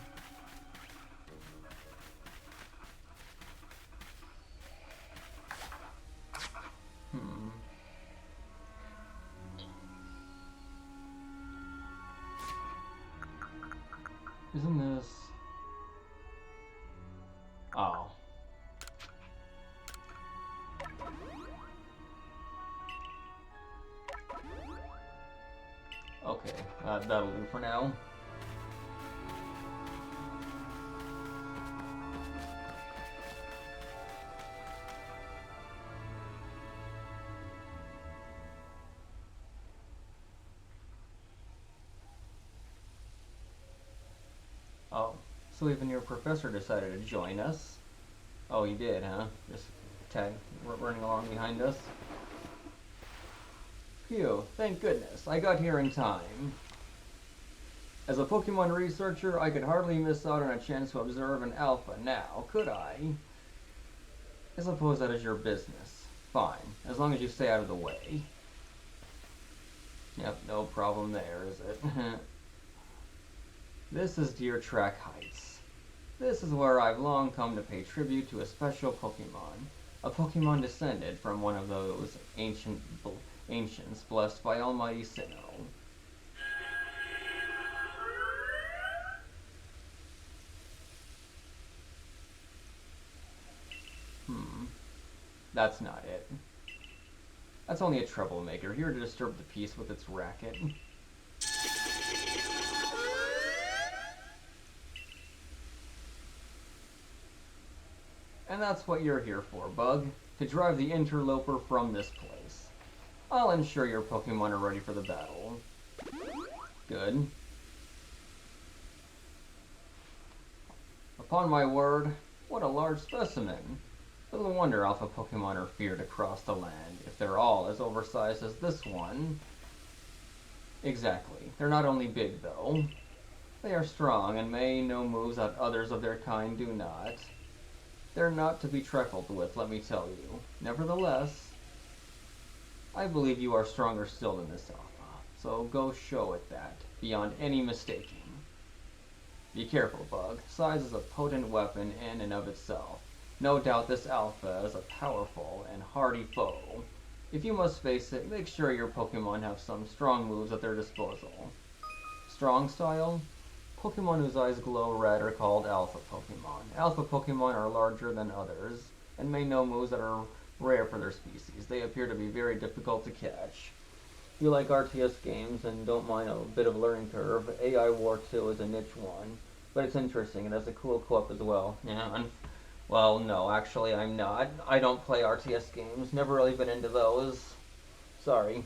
Isn't this... Oh. Okay, that'll do for now. Oh, so even your professor decided to join us? Oh, he did, huh? Just running along behind us? Phew, thank goodness, I got here in time. As a Pokemon researcher, I could hardly miss out on a chance to observe an alpha now, could I? I suppose that is your business. Fine, as long as you stay out of the way. Yep, no problem there, is it? This is Deer Track Heights. This is where I've long come to pay tribute to a special Pokemon. A Pokemon descended from one of those ancients blessed by Almighty Sinnoh. That's not it. That's only a troublemaker, here to disturb the peace with its racket. And that's what you're here for, Bug. To drive the interloper from this place. I'll ensure your Pokemon are ready for the battle. Good. Upon my word, what a large specimen. Little wonder Alpha Pokemon are feared across the land, if they're all as oversized as this one. Exactly. They're not only big, though. They are strong and may know moves that others of their kind do not. They're not to be trifled with, let me tell you. Nevertheless, I believe you are stronger still than this Alpha, so go show it that, beyond any mistaking. Be careful, Bug. Size is a potent weapon in and of itself. No doubt this Alpha is a powerful and hardy foe. If you must face it, make sure your Pokemon have some strong moves at their disposal. Strong style? Pokemon whose eyes glow red are called Alpha Pokemon. Alpha Pokemon are larger than others, and may know moves that are rare for their species. They appear to be very difficult to catch. If you like RTS games and don't mind a bit of learning curve, AI War 2 is a niche one, but it's interesting and has a cool co-op as well. Yeah, well, no, actually I'm not. I don't play RTS games, never really been into those. Sorry.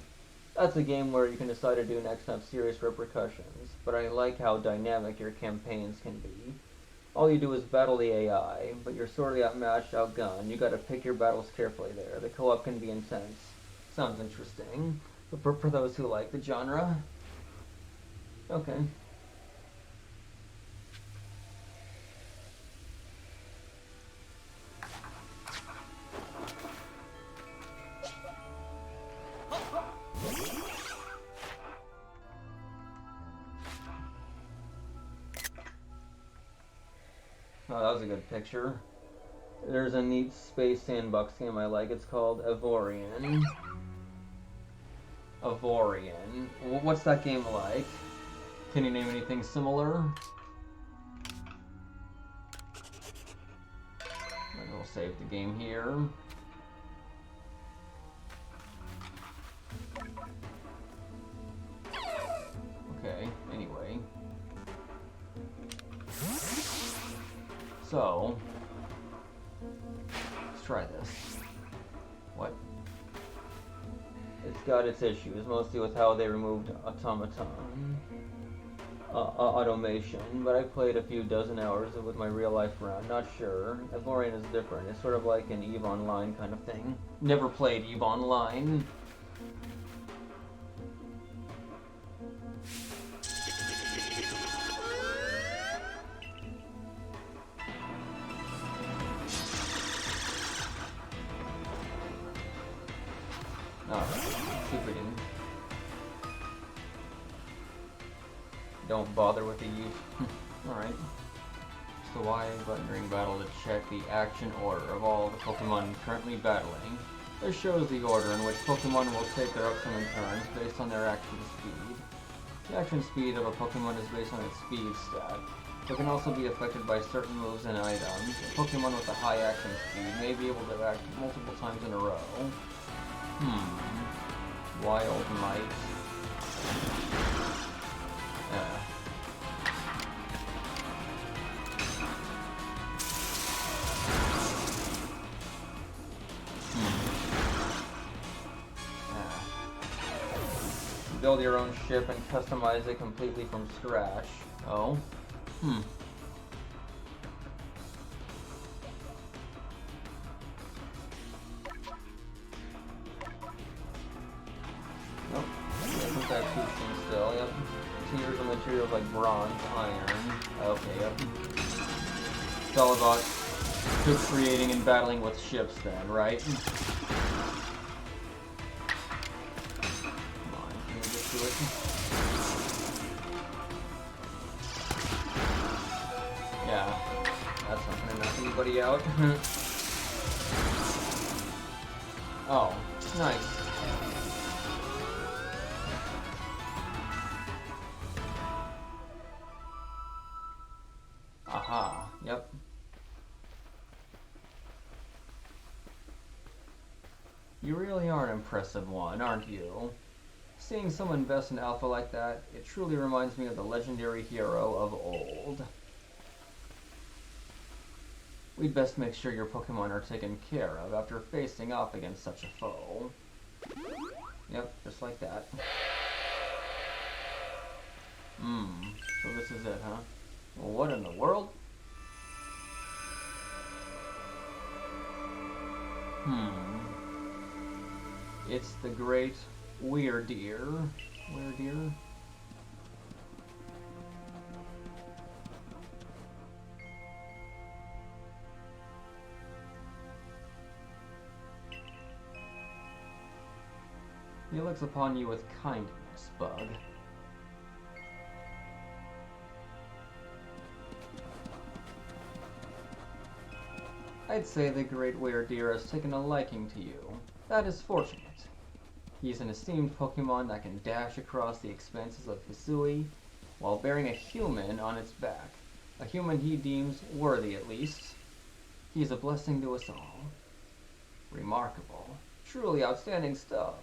That's a game where you can decide to do next have serious repercussions, but I like how dynamic your campaigns can be. All you do is battle the AI, but you're sorely outmatched, outgunned. You gotta pick your battles carefully there. The co-op can be intense. Sounds interesting. But for those who like the genre. Okay. Oh, that was a good picture. There's a neat space sandbox game I like. It's called Avorion. Avorion. What's that game like? Can you name anything similar? And we'll save the game here. Okay, anyway. So, let's try this. What? It's got its issues, mostly with how they removed automation, but I played a few dozen hours with my real life round, not sure. Avorion is different, it's sort of like an EVE Online kind of thing. Never played EVE Online. Alright. don't bother with the use. Alright. So Y button during battle to check the action order of all the Pokemon currently battling. This shows the order in which Pokemon will take their upcoming turns based on their action speed. The action speed of a Pokemon is based on its speed stat, but can also be affected by certain moves and items. A Pokemon with a high action speed may be able to act multiple times in a row. Wild Might. Build your own ship and customize it completely from scratch. Oh? Nope. Isn't that too still? Yep. Tiers of materials like bronze, iron. Okay, yep. It's all about creating and battling with ships then, right? Yeah, that's not gonna knock anybody out. Oh, nice. Aha, yep. You really are an impressive one, aren't you? Seeing someone invest in Alpha like that, it truly reminds me of the legendary hero of old. We'd best make sure your Pokemon are taken care of after facing off against such a foe. Yep, just like that. So this is it, huh? Well, what in the world? It's the great Weirdeer. Weirdeer? He looks upon you with kindness, Bug. I'd say the great Weirdeer has taken a liking to you. That is fortunate. He's an esteemed Pokemon that can dash across the expanses of Hisui while bearing a human on its back. A human he deems worthy, at least. He's a blessing to us all. Remarkable. Truly outstanding stuff.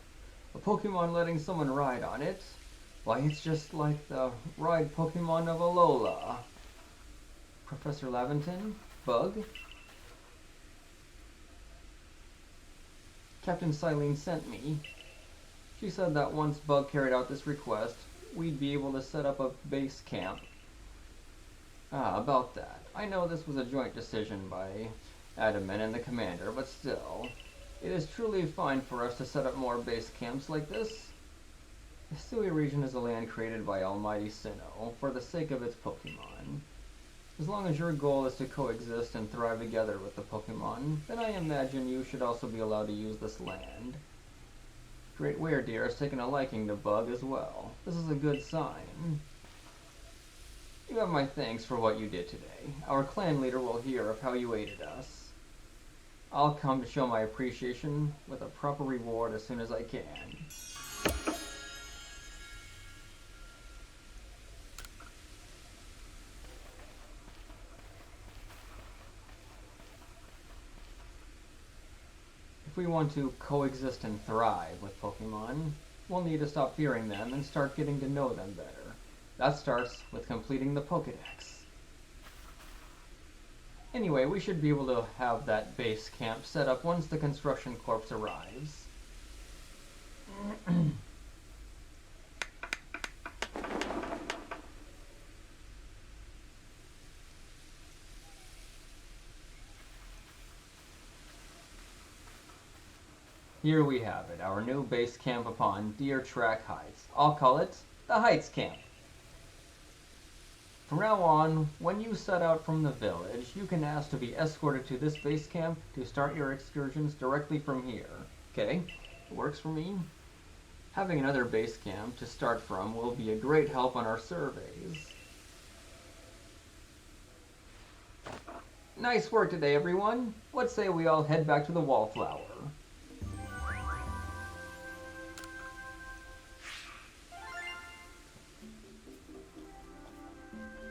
A Pokemon letting someone ride on it. Why, it's just like the ride Pokemon of Alola. Professor Laventon? Bug? Captain Silene sent me. She said that once Bug carried out this request, we'd be able to set up a base camp. About that. I know this was a joint decision by Adamant and the commander, but still, it is truly fine for us to set up more base camps like this. The Hisui region is a land created by Almighty Sinnoh for the sake of its Pokemon. As long as your goal is to coexist and thrive together with the Pokemon, then I imagine you should also be allowed to use this land. Great Weirdeer has taken a liking to Bug as well. This is a good sign. You have my thanks for what you did today. Our clan leader will hear of how you aided us. I'll come to show my appreciation with a proper reward as soon as I can. If we want to coexist and thrive with Pokemon, we'll need to stop fearing them and start getting to know them better. That starts with completing the Pokédex. Anyway, we should be able to have that base camp set up once the construction corps arrives. Here we have it, our new base camp upon Deer Track Heights. I'll call it the Heights Camp. From now on, when you set out from the village, you can ask to be escorted to this base camp to start your excursions directly from here. Okay? It works for me. Having another base camp to start from will be a great help on our surveys. Nice work today, everyone. Let's say we all head back to the Wallflower.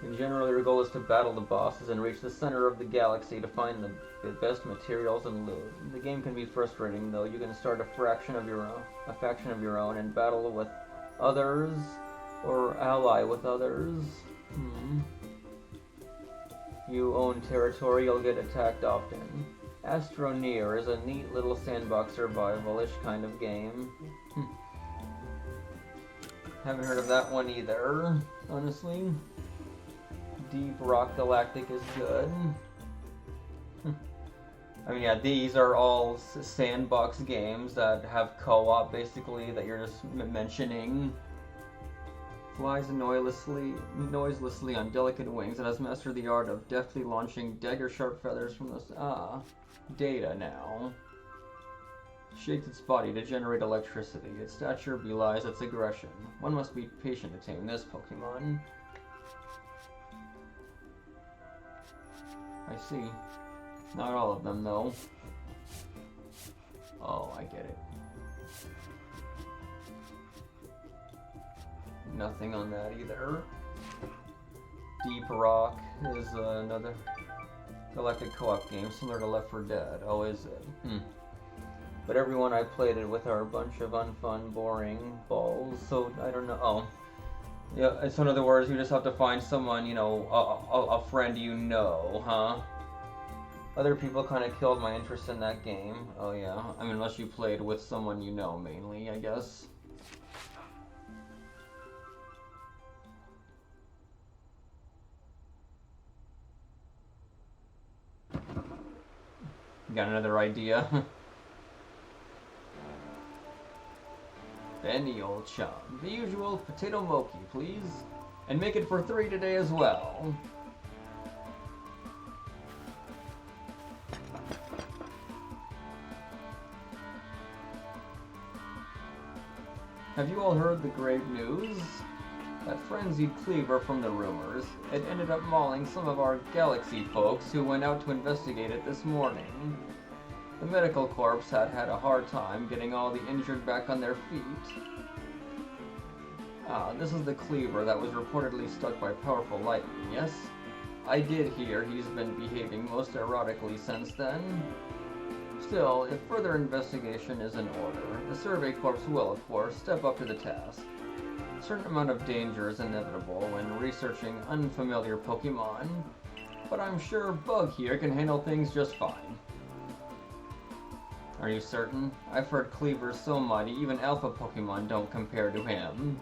In general, your goal is to battle the bosses and reach the center of the galaxy to find the best materials and loot. The game can be frustrating, though. You can start a faction of your own, and battle with others, or ally with others. You own territory, you'll get attacked often. Astroneer is a neat little sandbox survival-ish kind of game. Haven't heard of that one either, honestly. Deep Rock Galactic is good. I mean, yeah, these are all sandbox games that have co-op, basically, that you're just mentioning. Flies noiselessly on delicate wings and has mastered the art of deftly launching dagger-sharp feathers from the data now. Shakes its body to generate electricity. Its stature belies its aggression. One must be patient to tame this Pokemon. I see. Not all of them, though. Oh, I get it. Nothing on that either. Deep Rock is another galactic co-op game similar to Left 4 Dead. Oh, is it? But everyone I played it with are a bunch of unfun, boring balls, so I don't know. Oh. Yeah, so in other words, you just have to find someone, you know, a friend you know, huh? Other people kind of killed my interest in that game. Oh yeah, I mean, unless you played with someone you know, mainly, I guess. Got another idea? Benny, old chum. The usual potato mochi, please. And make it for 3 today as well. Have you all heard the great news? That frenzied Cleaver from the rumors. It ended up mauling some of our galaxy folks who went out to investigate it this morning. The medical corps had a hard time getting all the injured back on their feet. This is the Cleaver that was reportedly struck by powerful lightning, yes? I did hear he's been behaving most erotically since then. Still, if further investigation is in order, the Survey Corps will, of course, step up to the task. A certain amount of danger is inevitable when researching unfamiliar Pokemon, but I'm sure Bug here can handle things just fine. Are you certain? I've heard Cleaver's so mighty, even Alpha Pokemon don't compare to him.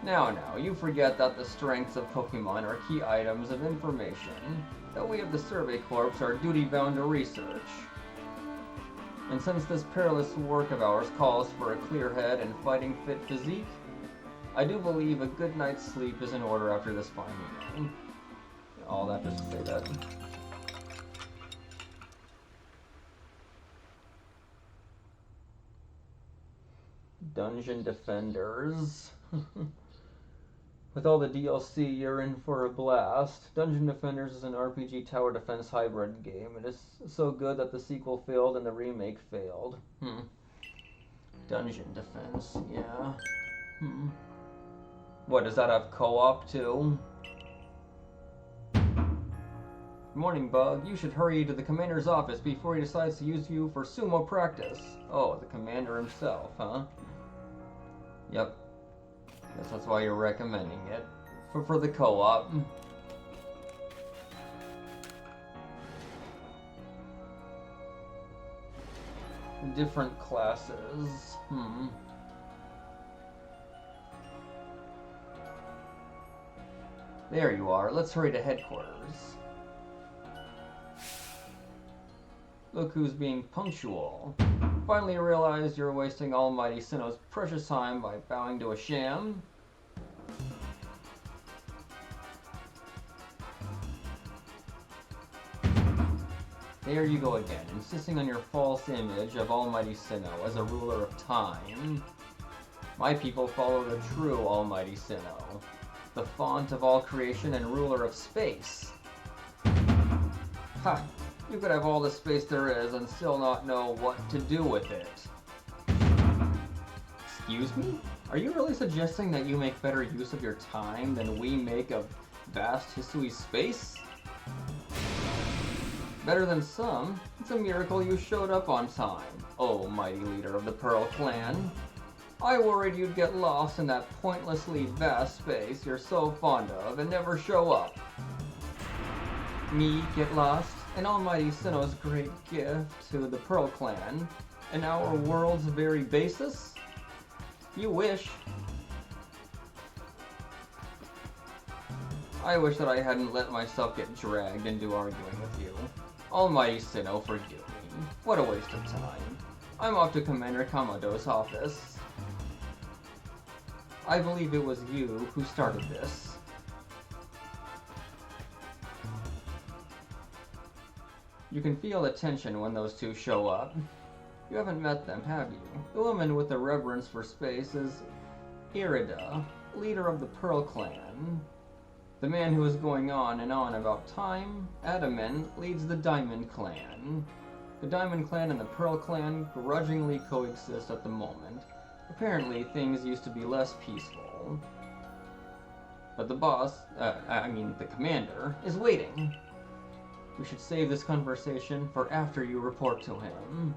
Now, you forget that the strengths of Pokemon are key items of information that we of the Survey Corps are duty-bound to research. And since this perilous work of ours calls for a clear head and fighting-fit physique, I do believe a good night's sleep is in order after this fine meeting. All that just to say that. Dungeon Defenders. With all the DLC, you're in for a blast. Dungeon Defenders is an RPG tower defense hybrid game. It is so good that the sequel failed and the remake failed. Dungeon Defense, yeah. What, does that have co-op too? Good morning, Bug. You should hurry to the commander's office before he decides to use you for sumo practice. Oh, the commander himself, huh? Yep. Guess that's why you're recommending it. For the co-op. Different classes. There you are. Let's hurry to headquarters. Look who's being punctual. Finally realized you're wasting Almighty Sinnoh's precious time by bowing to a sham? There you go again, insisting on your false image of Almighty Sinnoh as a ruler of time. My people follow the true Almighty Sinnoh, the font of all creation and ruler of space. Ha! You could have all the space there is and still not know what to do with it. Excuse me? Are you really suggesting that you make better use of your time than we make of vast Hisui space? Better than some. It's a miracle you showed up on time, oh mighty leader of the Pearl Clan. I worried you'd get lost in that pointlessly vast space you're so fond of and never show up. Me get lost? An Almighty Sinnoh's great gift to the Pearl Clan, and our world's very basis? You wish. I wish that I hadn't let myself get dragged into arguing with you. Almighty Sinnoh, forgive me. What a waste of time. I'm off to Commander Kamado's office. I believe it was you who started this. You can feel the tension when those two show up. You haven't met them, have you? The woman with the reverence for space is Irida, leader of the Pearl Clan. The man who is going on and on about time, Adaman, leads the Diamond Clan. The Diamond Clan and the Pearl Clan grudgingly coexist at the moment. Apparently, things used to be less peaceful. But the boss, the commander, is waiting. We should save this conversation for after you report to him.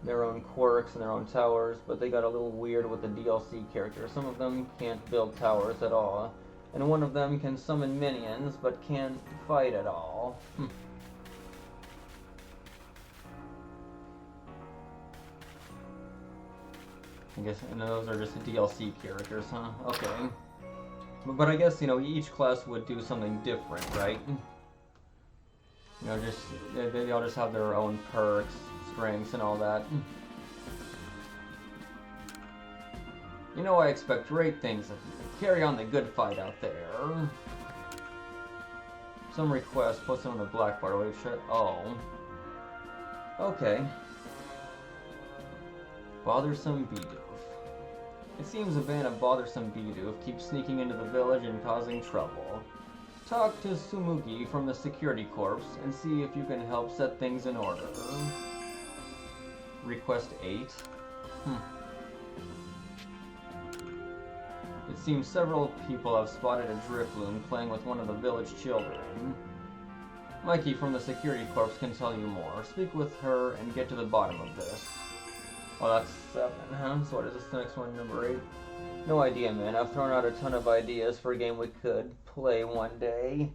Their own quirks and their own towers, but they got a little weird with the DLC characters. Some of them can't build towers at all, and one of them can summon minions, but can't fight at all. I guess those are just the DLC characters, huh? Okay. But I guess, each class would do something different, right? They all just have their own perks, strengths, and all that. I expect great things of you. Carry on the good fight out there. Some request posted on the black bar. Wait, shit. Oh. Okay. Bothersome Bidoof. It seems a band of bothersome Bidoof keeps sneaking into the village and causing trouble. Talk to Sumugi from the security corps and see if you can help set things in order. Request 8. It seems several people have spotted a Drifloon playing with one of the village children. Mikey from the security corps can tell you more. Speak with her and get to the bottom of this. Oh, that's 7, huh? So what is this next one, number 8? No idea, man. I've thrown out a ton of ideas for a game we could play one day.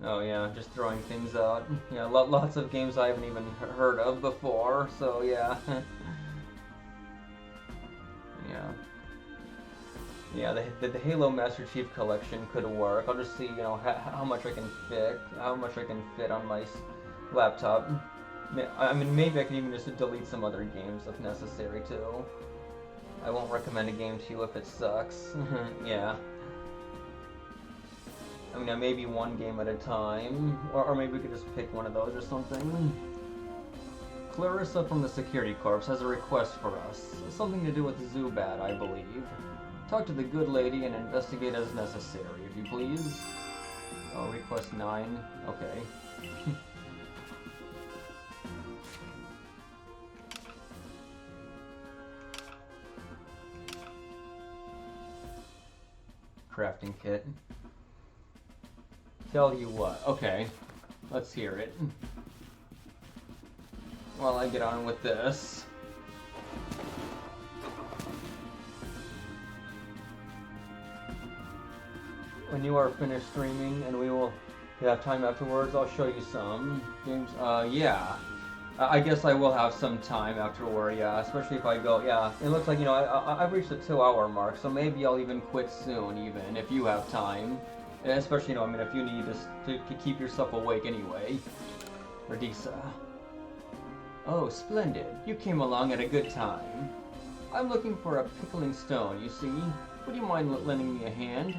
Oh yeah, just throwing things out. Yeah, lots of games I haven't even heard of before, so yeah. Yeah, the Halo Master Chief Collection could work. I'll just see, how much I can fit on my laptop. I mean, maybe I can even just delete some other games if necessary too. I won't recommend a game to you if it sucks. Yeah. I mean, maybe one game at a time, or maybe we could just pick one of those or something. Clarissa from the Security Corps has a request for us. Something to do with Zubat, I believe. Talk to the good lady and investigate as necessary, if you please. Oh, request 9. Okay. Crafting kit. Tell you what. Okay. Let's hear it. While I get on with this. When you are finished streaming and we will have time afterwards, I'll show you some games. Yeah. I guess I will have some time afterward, yeah. Especially if I go, yeah. It looks like, I've reached the 2-hour mark, so maybe I'll even quit soon, even, if you have time. Especially, if you need to keep yourself awake anyway. Radisa. Oh, splendid. You came along at a good time. I'm looking for a pickling stone, you see. Would you mind lending me a hand?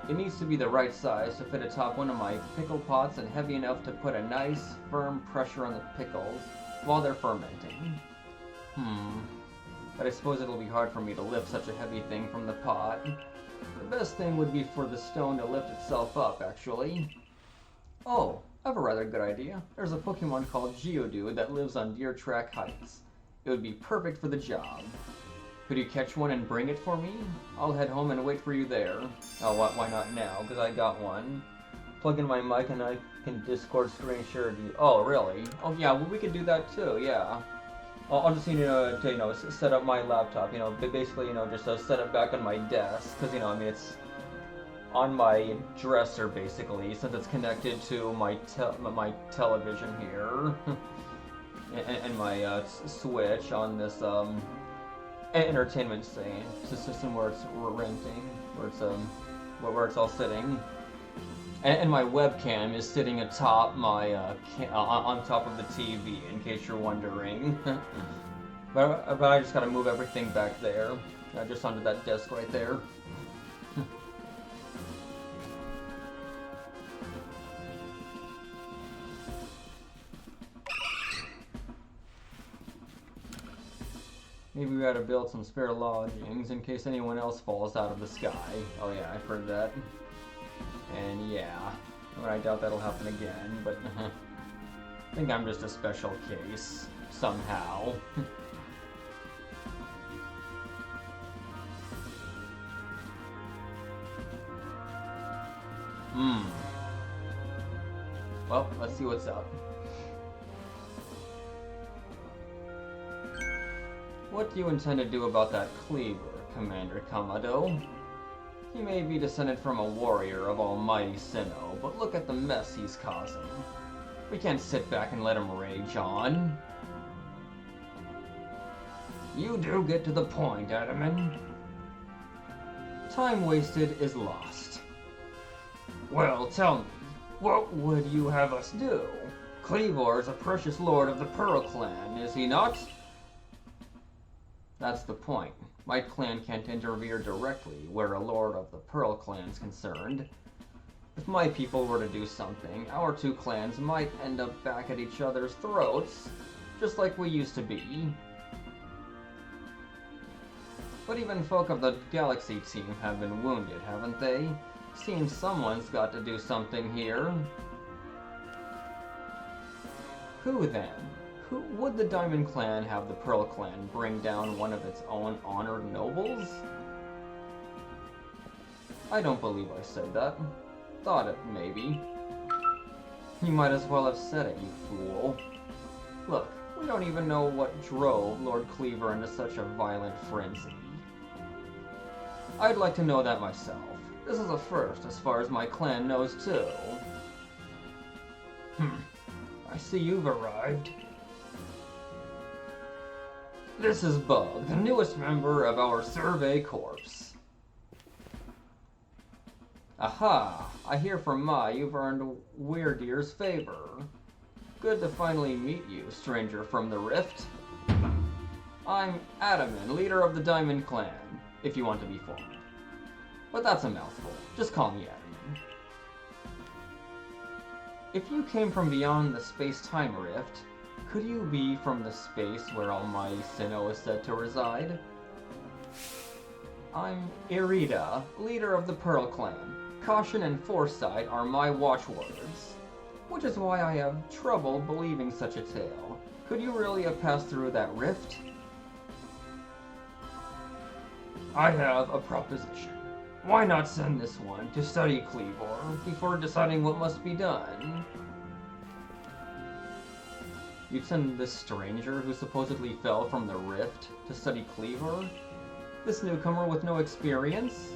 It needs to be the right size to fit atop one of my pickle pots and heavy enough to put a nice, firm pressure on the pickles while they're fermenting. But I suppose it'll be hard for me to lift such a heavy thing from the pot. The best thing would be for the stone to lift itself up, actually. Oh, I have a rather good idea. There's a Pokemon called Geodude that lives on Deer Track Heights. It would be perfect for the job. Could you catch one and bring it for me? I'll head home and wait for you there. Oh, why not now? Because I got one. Plug in my mic and I can Discord screen share you. Oh, really? Oh, yeah, well, we could do that too, yeah. I'll just need to, set up my laptop, basically, just set it back on my desk. Because, I mean, it's on my dresser, basically, since it's connected to my television here. and my Switch on this, entertainment system where it's renting, where it's all sitting, and my webcam is sitting atop my on top of the TV, in case you're wondering. but I just gotta move everything back there, just onto that desk right there. Maybe we gotta build some spare lodgings in case anyone else falls out of the sky. Oh yeah, I've heard that. And yeah, I doubt that'll happen again, but I think I'm just a special case, somehow. Well, let's see what's up. What do you intend to do about that cleaver, Commander Kamado? He may be descended from a warrior of Almighty Sinnoh, but look at the mess he's causing. We can't sit back and let him rage on. You do get to the point, Adaman. Time wasted is lost. Well, tell me, what would you have us do? Cleavor is a precious lord of the Pearl Clan, is he not? That's the point. My clan can't interfere directly where a lord of the Pearl Clan's concerned. If my people were to do something, our two clans might end up back at each other's throats, just like we used to be. But even folk of the Galaxy team have been wounded, haven't they? Seems someone's got to do something here. Who then? Would the Diamond Clan have the Pearl Clan bring down one of its own honored nobles? I don't believe I said that. Thought it, maybe. You might as well have said it, you fool. Look, we don't even know what drove Lord Cleaver into such a violent frenzy. I'd like to know that myself. This is a first, as far as my clan knows, too. I see you've arrived. This is Bug, the newest member of our Survey Corps. Aha! I hear from Ma you've earned Weirdeer's favor. Good to finally meet you, stranger from the Rift. I'm Adaman, leader of the Diamond Clan, if you want to be formal. But that's a mouthful. Just call me Adaman. If you came from beyond the space-time rift, could you be from the space where Almighty Sinnoh is said to reside? I'm Irida, leader of the Pearl Clan. Caution and foresight are my watchwords. Which is why I have trouble believing such a tale. Could you really have passed through that rift? I have a proposition. Why not send this one to study Cleavor before deciding what must be done? You'd send this stranger who supposedly fell from the rift to study Cleavor? This newcomer with no experience?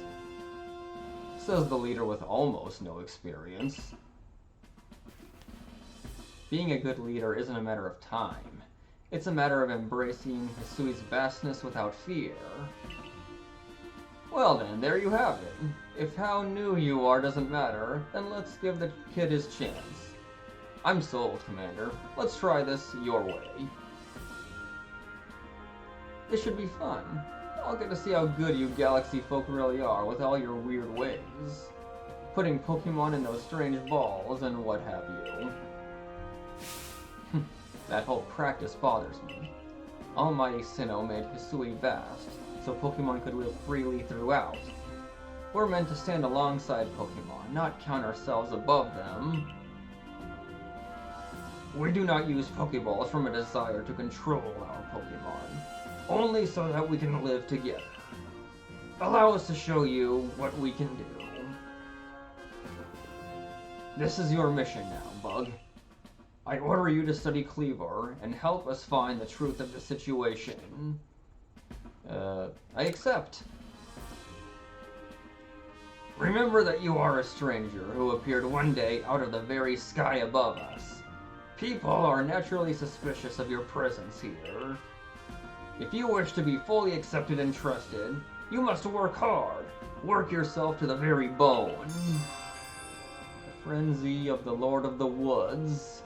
Says the leader with almost no experience. Being a good leader isn't a matter of time. It's a matter of embracing Hisui's vastness without fear. Well then, there you have it. If how new you are doesn't matter, then let's give the kid his chance. I'm sold, Commander. Let's try this your way. This should be fun. I'll get to see how good you galaxy folk really are with all your weird ways. putting Pokemon in those strange balls and what have you. That whole practice bothers me. Almighty Sinnoh made Hisui vast, so Pokemon could live freely throughout. We're meant to stand alongside Pokemon, not count ourselves above them. We do not use Pokeballs from a desire to control our Pokemon, only so that we can live together. Allow us to show you what we can do. This is your mission now, Bug. I order you to study Cleaver and help us find the truth of the situation. I accept. Remember that you are a stranger who appeared one day out of the very sky above us. People are naturally suspicious of your presence here. If you wish to be fully accepted and trusted, you must work hard. Work yourself to the very bone. The frenzy of the Lord of the Woods.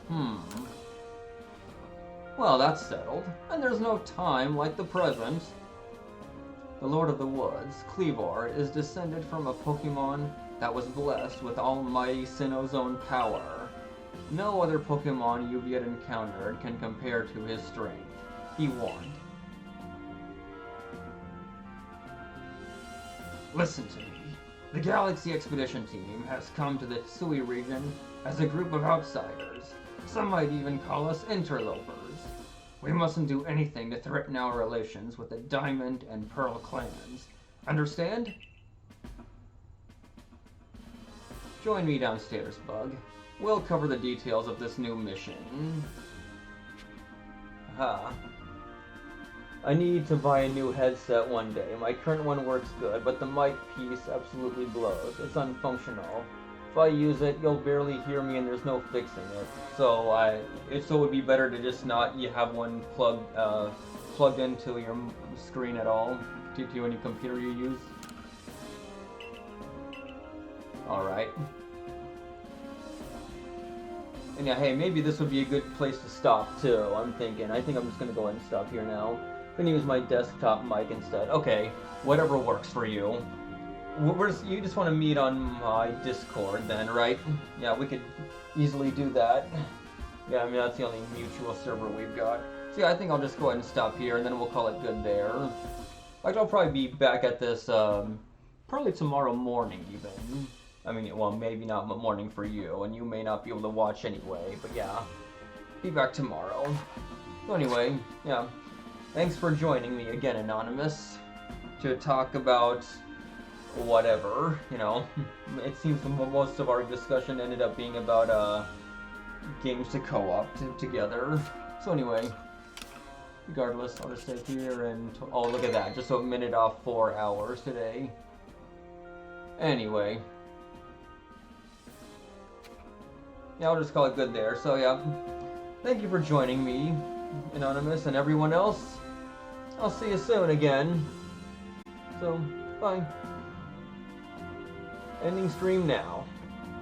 Well, that's settled. And there's no time like the present. The Lord of the Woods, Cleaver, is descended from a Pokemon that was blessed with Almighty Sinnoh's own power. No other Pokemon you've yet encountered can compare to his strength. He won. Listen to me. The Galaxy Expedition Team has come to the Hisui region as a group of outsiders. Some might even call us interlopers. We mustn't do anything to threaten our relations with the Diamond and Pearl clans. Understand? Join me downstairs, Bug. We'll cover the details of this new mission. I need to buy a new headset one day. My current one works good, but the mic piece absolutely blows. It's unfunctional. If I use it, you'll barely hear me and there's no fixing it. So it would be better to just not have one plugged into your screen at all. To any computer you use. Alright. And yeah, hey, maybe this would be a good place to stop too, I'm thinking. I think I'm just gonna go ahead and stop here now. I'm gonna use my desktop mic instead. Okay, whatever works for you. You just want to meet on my Discord then, right? Yeah, we could easily do that. Yeah, I mean, that's the only mutual server we've got. So yeah, I think I'll just go ahead and stop here, and then we'll call it good there. In fact, I'll probably be back at this, probably tomorrow morning, even. I mean, well, maybe not morning for you, and you may not be able to watch anyway, but yeah. Be back tomorrow. So anyway, yeah. Thanks for joining me again, Anonymous, to talk about whatever, you know. It seems most of our discussion ended up being about games to co-op together. So anyway, regardless, I'll just stay here and oh, look at that, just a minute off 4 hours today. Anyway, yeah, I'll just call it good there. So yeah, thank you for joining me, Anonymous, and everyone else. I'll see you soon again. So bye. Ending stream now.